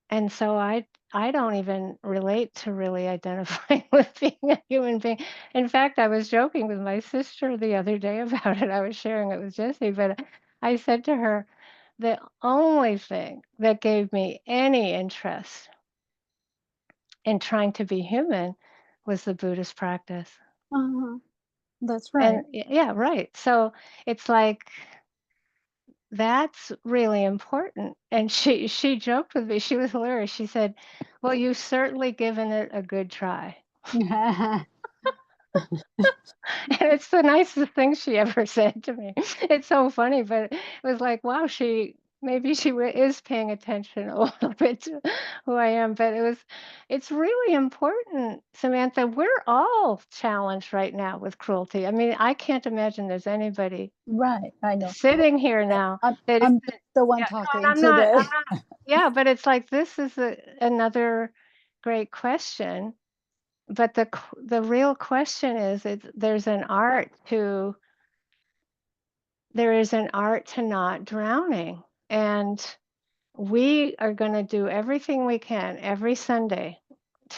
And so I don't even relate to really identifying with being a human being. In fact, I was joking with my sister the other day about it. I was sharing it with Jessie, but I said to her, the only thing that gave me any interest in trying to be human was the Buddhist practice. Uh-huh. That's right. And yeah, right. So it's like that's really important. And she joked with me. She was hilarious. She said, "Well, you've certainly given it a good try." And it's the nicest thing she ever said to me. It's so funny, but it was like, wow, maybe she is paying attention a little bit to who I am. But it's really important, Samantha. We're all challenged right now with cruelty. I mean, I can't imagine there's anybody Right. I know. sitting here now I'm that I'm the one yeah, no, and talking today. I'm not, yeah, but it's like this is another great question. But the real question is, there is an art to not drowning. And we are going to do everything we can every Sunday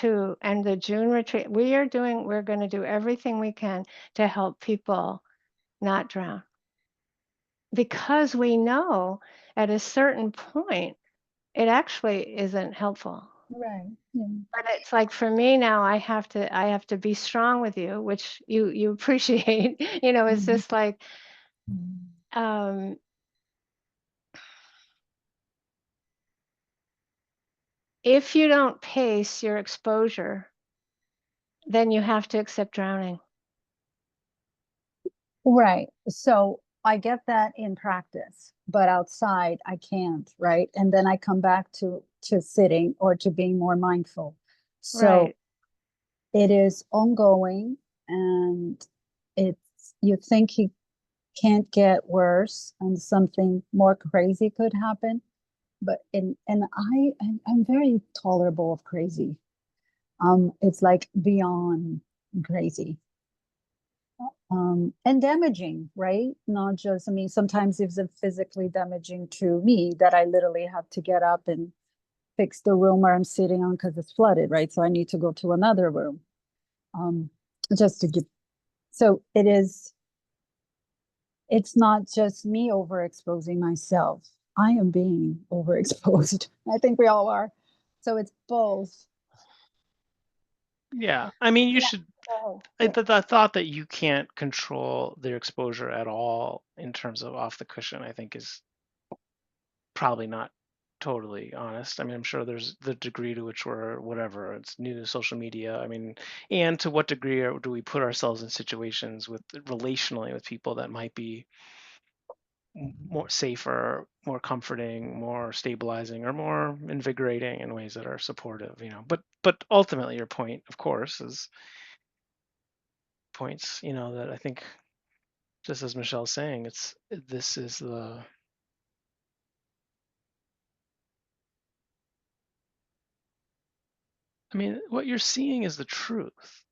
and the June retreat, we're going to do everything we can to help people not drown. Because we know at a certain point, it actually isn't helpful. Right. Yeah. But it's like for me now, I have to be strong with you, which you appreciate. It's Mhm. just like Mhm. um, if you don't pace your exposure, then you have to accept drowning. Right. So I get that in practice, but outside I can't, right? And then I come back to sitting or to being more mindful. So Right. it is ongoing, and it's you think he can't get worse and something more crazy could happen. But I'm very tolerable of crazy. It's like beyond crazy. And damaging, right? Not just, I mean, sometimes it's physically damaging to me that I literally have to get up and fix the room where I'm sitting on because it's flooded, right? So I need to go to another room. Um, just to give, so it's not just me overexposing myself. I am being overexposed. I think we all are. So it's both. Yeah, I mean, you Yeah. should. Oh, I, yeah. the thought that you can't control their exposure at all in terms of off the cushion, I think, is probably not totally honest. I mean, I'm sure there's the degree to which we're whatever, it's new to social media. I mean, and to what degree do we put ourselves in situations with relationally with people that might be more safer, more comforting, more stabilizing, or more invigorating in ways that are supportive. But ultimately, your point, of course, is points, that I think, just as Michelle's saying, this is the I mean, what you're seeing is the truth.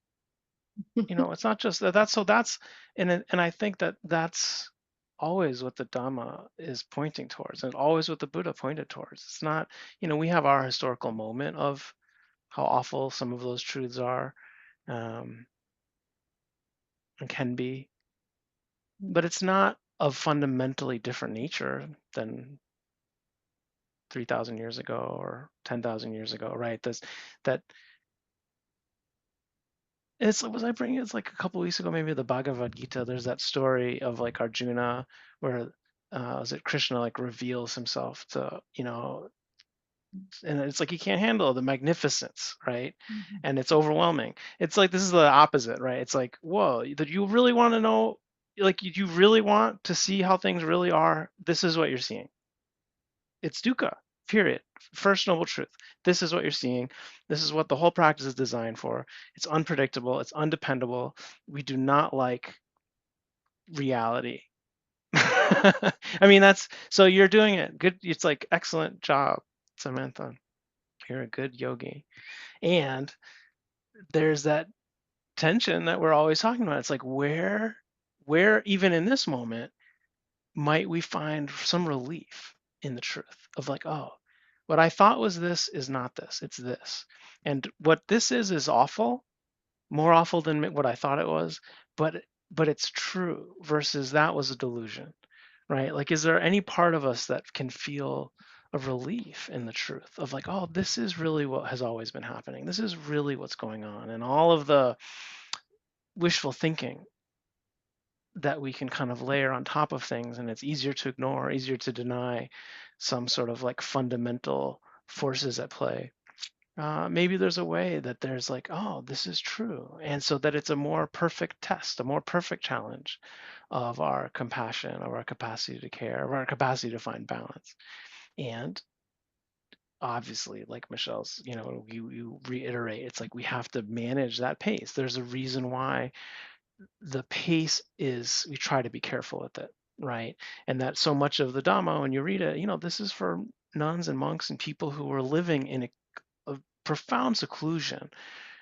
It's not just that. And I think that that's always what the Dhamma is pointing towards, and always what the Buddha pointed towards. It's not, we have our historical moment of how awful some of those truths are, and can be, but it's not of fundamentally different nature than 3,000 years ago or 10,000 years ago, right? That it's like a couple weeks ago, maybe the Bhagavad Gita. There's that story of like Arjuna, where was it Krishna like reveals himself to, and it's like he can't handle the magnificence, right? Mhm. And it's overwhelming. It's like this is the opposite, right? It's like, whoa, that you really want to know, like you really want to see how things really are. This is what you're seeing. It's dukkha, period, first noble truth. This is what you're seeing. This is what the whole practice is designed for. It's unpredictable. It's undependable. We do not like reality. I mean, that's so you're doing it good. It's like excellent job, Samantha. You're a good yogi. And there's that tension that we're always talking about. It's like where even in this moment might we find some relief in the truth of like, oh, what I thought was this is not this, it's this. And what this is awful, more awful than what I thought it was, but it's true versus that was a delusion, right? Like, is there any part of us that can feel a relief in the truth of like, oh, this is really what has always been happening. This is really what's going on. And all of the wishful thinking that we can kind of layer on top of things, and it's easier to ignore, easier to deny some sort of like fundamental forces at play. Maybe there's a way that there's like, oh, this is true. And so that it's a more perfect test, a more perfect challenge of our compassion, of our capacity to care, of our capacity to find balance. And obviously, like Michelle's, you reiterate, it's like we have to manage that pace. There's a reason why the pace is, we try to be careful with it, right? And that so much of the Dhamma, when you read it, this is for nuns and monks and people who are living in a profound seclusion,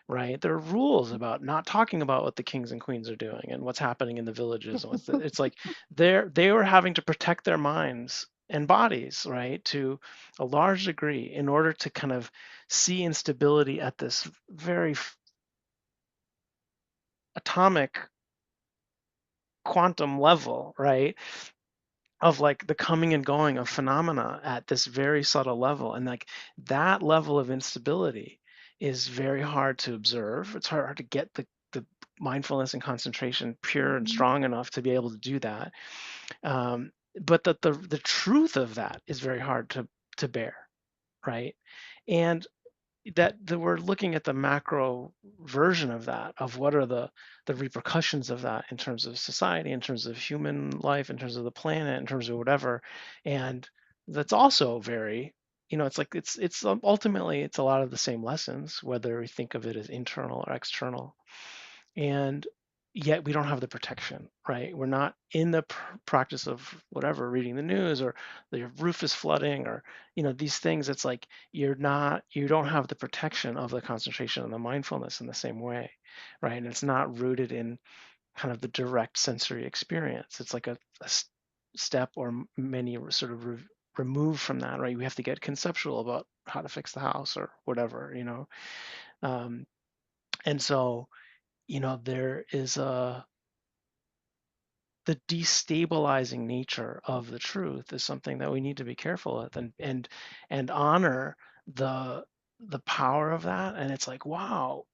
right? There are rules about not talking about what the kings and queens are doing and what's happening in the villages. And it's like they were having to protect their minds and bodies, right, to a large degree in order to kind of see instability at this very atomic quantum level, right? Of like the coming and going of phenomena at this very subtle level. And like that level of instability is very hard to observe. It's hard to get the mindfulness and concentration pure and strong enough to be able to do that. But the truth of that is very hard to bear, right? And that we're looking at the macro version of that, of what are the repercussions of that in terms of society, in terms of human life, in terms of the planet, in terms of whatever. And that's also very, it's like it's ultimately it's a lot of the same lessons, whether we think of it as internal or external. And yet we don't have the protection, right? We're not in the practice of whatever, reading the news or the roof is flooding or, these things. It's like you don't have the protection of the concentration and the mindfulness in the same way, right? And it's not rooted in kind of the direct sensory experience. It's like a step or many sort of removed from that, right? We have to get conceptual about how to fix the house or whatever, and so there is the destabilizing nature of the truth is something that we need to be careful with and honor the power of that. And it's like, wow,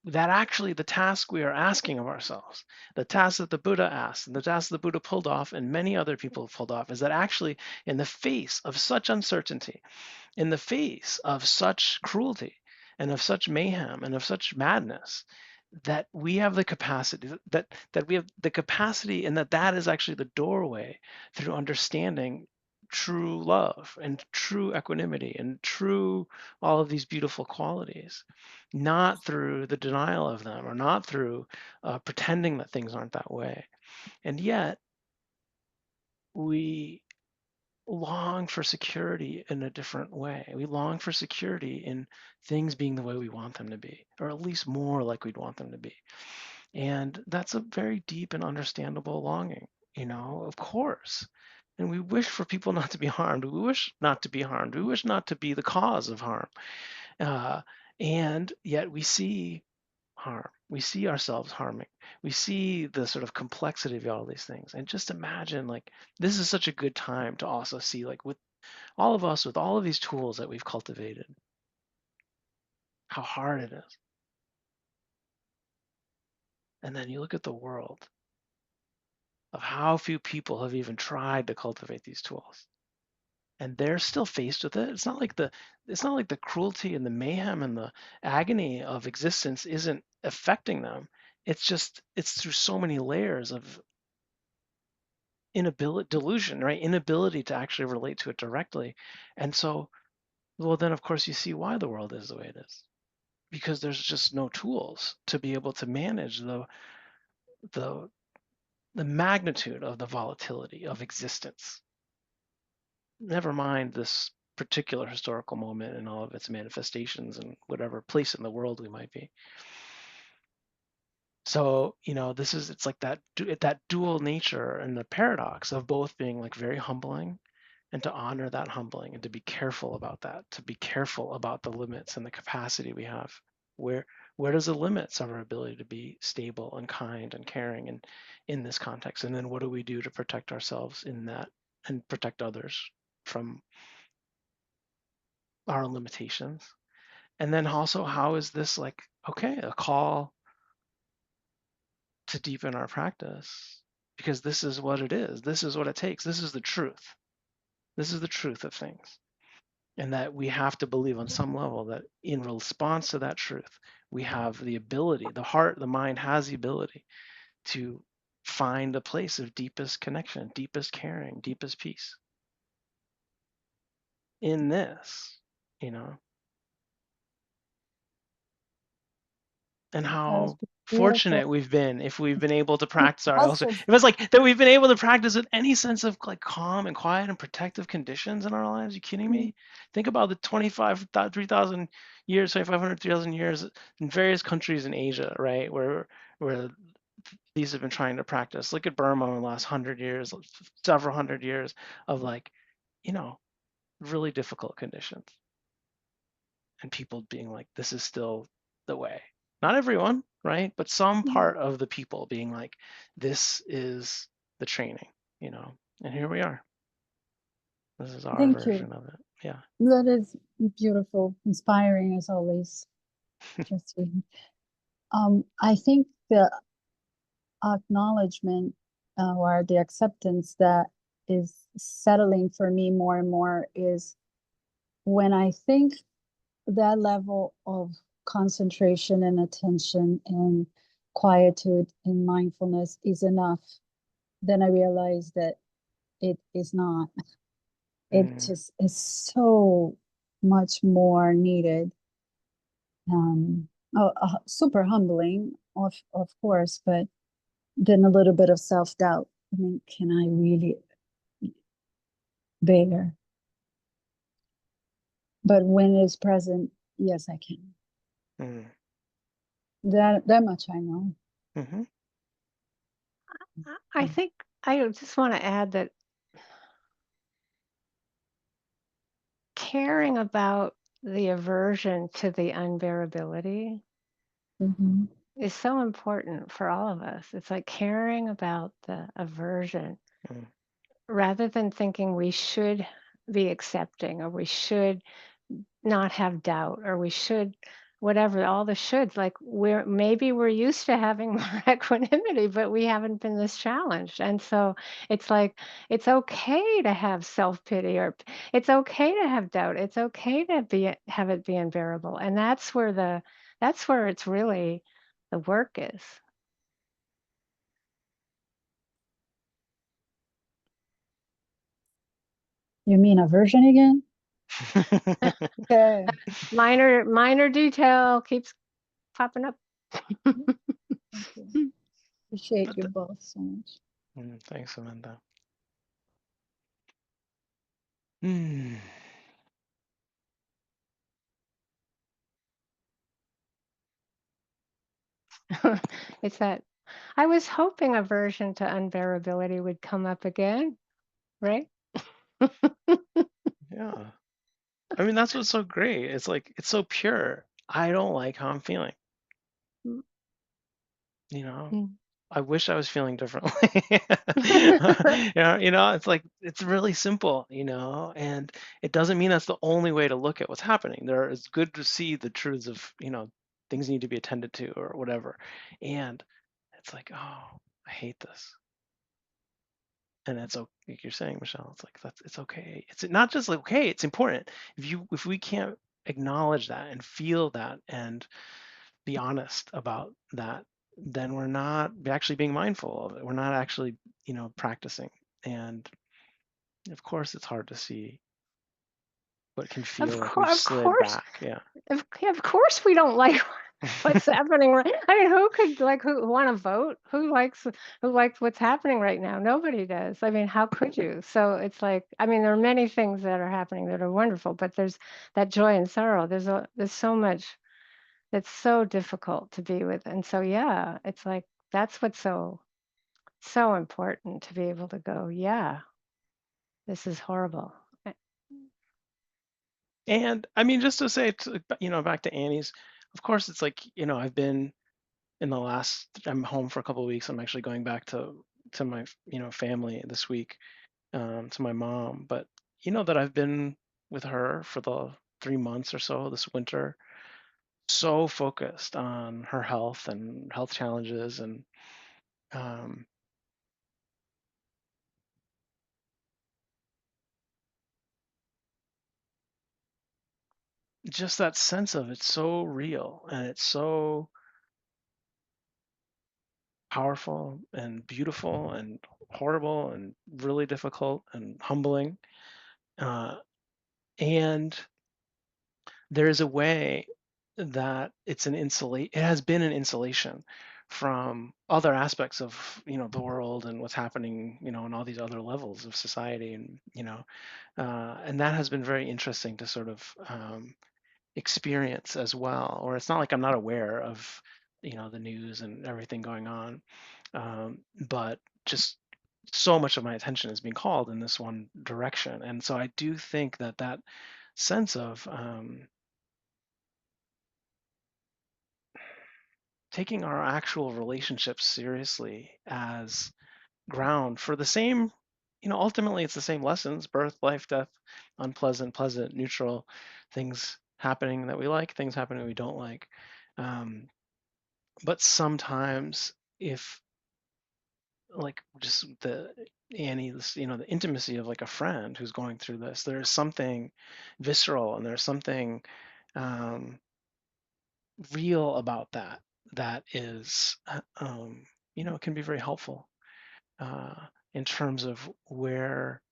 that actually the task we are asking of ourselves, the task that the Buddha asked, and the task the Buddha pulled off, and many other people have pulled off, is that actually in the face of such uncertainty, in the face of such cruelty and of such mayhem and of such madness, that we have the capacity, that we have the capacity, and that is actually the doorway through understanding true love and true equanimity and true all of these beautiful qualities, not through the denial of them or not through pretending that things aren't that way. And yet we long for security in a different way. We long for security in things being the way we want them to be, or at least more like we'd want them to be. And that's a very deep and understandable longing, of course. And we wish for people not to be harmed. We wish not to be harmed. We wish not to be the cause of harm. And yet we see harm. We see ourselves harming. We see the sort of complexity of all these things. And just imagine, like, this is such a good time to also see, like, with all of us, with all of these tools that we've cultivated, how hard it is. And then you look at the world of how few people have even tried to cultivate these tools. And they're still faced with it. It's not like the cruelty and the mayhem and the agony of existence isn't affecting them. It's through so many layers of delusion, right? Inability to actually relate to it directly. And so well, then of course you see why the world is the way it is. Because there's just no tools to be able to manage the the magnitude of the volatility of existence. Never mind this particular historical moment and all of its manifestations and whatever place in the world we might be. So, it's like that dual nature and the paradox of both being like very humbling and to honor that humbling and to be careful about that, to be careful about the limits and the capacity we have. Where where does the limits of our ability to be stable and kind and caring and in this context? And then what do we do to protect ourselves in that and protect others from our limitations? And then also, how is this like, okay, a call to deepen our practice? Because this is what it is. This is what it takes. This is the truth. This is the truth of things. And that we have to believe on some level that in response to that truth, we have the ability, the heart, the mind has the ability to find a place of deepest connection, deepest caring, deepest peace in this, you know, and That was how beautiful. fortunate we've been if we've been able to practice. Sorry, also, Also, if it's like that we've been able to practice with any sense of like calm and quiet and protective conditions in our lives. You kidding mm, me? Think about the 3,000 years, 2,500, 3,000 years in various countries in Asia, right? Where these have been trying to practice. Look at Burma in the last 100 years, several hundred years of like, you know, really difficult conditions and people being like, this is still the way. Not everyone, right? But some mm, part of the people being like, this is the training, you know, and here we are. This is our thank you. version of it. Yeah. That is beautiful, inspiring as always, Justine. I think the acknowledgement or the acceptance that is settling for me more and more is when I think that level of concentration and attention and quietude and mindfulness is enough, then I realize that it is not. It Mm, just is so much more needed. Super humbling, of course, but then a little bit of self-doubt. I mean, can I really bear? But when it's present, yes, I can. mm, That much I know. mm-hmm, I think I just want to add that caring about the aversion to the unbearability Mhm. is so important for all of us. It's like caring about the aversion mm, rather than thinking we should be accepting or we should not have doubt or we should whatever all the shoulds like we're used to having more equanimity but we haven't been this challenged and so it's like it's okay to have self-pity or it's okay to have doubt it's okay to be have it be unbearable and that's where it's really the work is. You mean aversion again? mm. Okay. Minor detail keeps popping up. Thank you. Appreciate But you both so much. thanks, Amanda. Mm. It's that I was hoping aversion to unbearability would come up again, right? Yeah. I mean, that's what's so great. It's like, it's so pure. I don't like how I'm feeling, Mm, you know? mm. I wish I was feeling differently. It's like it's really simple, and it doesn't mean that's the only way to look at what's happening. It's good to see the truths of, things need to be attended to or whatever. And it's like, oh, I hate this. And it's okay, like you're saying, Michelle, it's like it's okay. It's not just like okay, it's important. If we can't acknowledge that and feel that and be honest about that, then we're not actually being mindful of it. We're not actually, practicing. And of course, it's hard to see but can feel Of like course, we've of slid course, back. Yeah. of course, we don't like what's happening right. I mean, who could like who want to vote? Who likes what's happening right now? Nobody does. I mean, how could you? So it's like, I mean, there are many things that are happening that are wonderful, but there's that joy and sorrow. There's so much that's so difficult to be with, and so yeah, it's like that's what's so important to be able to go, yeah, this is horrible. And I mean, just to say, back to Annie's, of course, it's like, I've been I'm home for a couple of weeks. I'm actually going back to my, family this week, to my mom. But that I've been with her for the 3 months or so this winter, so focused on her health and health challenges, and um, just that sense of it's so real and it's so powerful and beautiful and horrible and really difficult and humbling. Uh, and there is a way that it has been an insulation from other aspects of, the world and what's happening, in all these other levels of society. And, and that has been very interesting to sort of experience as well. Or it's not like I'm not aware of, the news and everything going on. But just so much of my attention is being called in this one direction. And so I do think that sense of taking our actual relationships seriously as ground for the same, ultimately it's the same lessons: birth, life, death, unpleasant, pleasant, neutral, things happening that we like, things happening we don't like. Um, but sometimes, if like just the Annie, the intimacy of like a friend who's going through this, there's something visceral and there's something um, real about that is, can be very helpful uh, in terms of where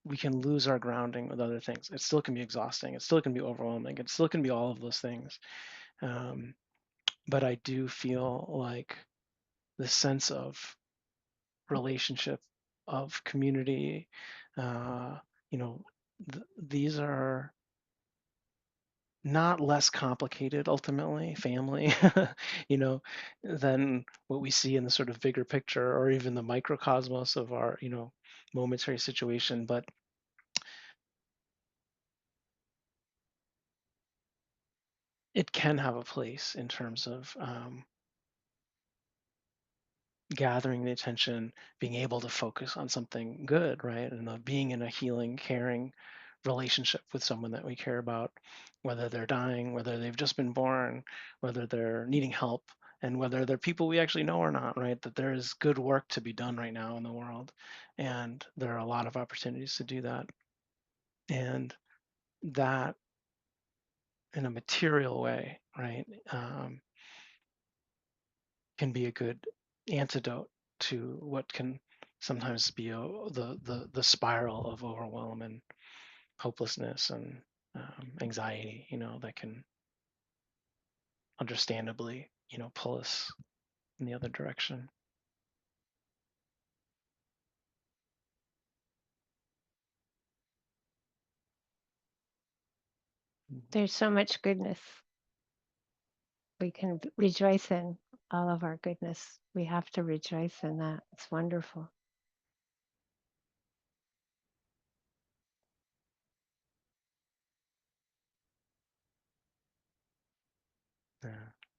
we can lose our grounding with other things. It still can be exhausting. It still can be overwhelming. It still can be all of those things. Um, but I do feel like the sense of relationship, of community, uh, you know, these are not less complicated ultimately, family, you know, than what we see in the sort of bigger picture or even the microcosmos of our, momentary situation. But it can have a place in terms of gathering the attention, being able to focus on something good, right? And being in a healing, caring relationship with someone that we care about, whether they're dying, whether they've just been born, whether they're needing help, and whether they're people we actually know or not, right? That there is good work to be done right now in the world. And there are a lot of opportunities to do that. And that in a material way, right? Can be a good antidote to what can sometimes be the spiral of overwhelm and hopelessness and anxiety, that can understandably, pull us in the other direction. There's so much goodness. We can rejoice in all of our goodness. We have to rejoice in that. It's wonderful. Yeah,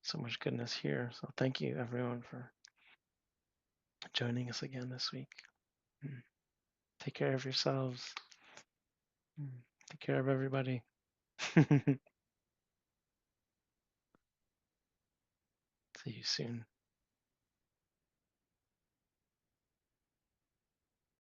so much goodness here. So thank you everyone for joining us again this week. Mm. Take care of yourselves. Take care of everybody. See you soon.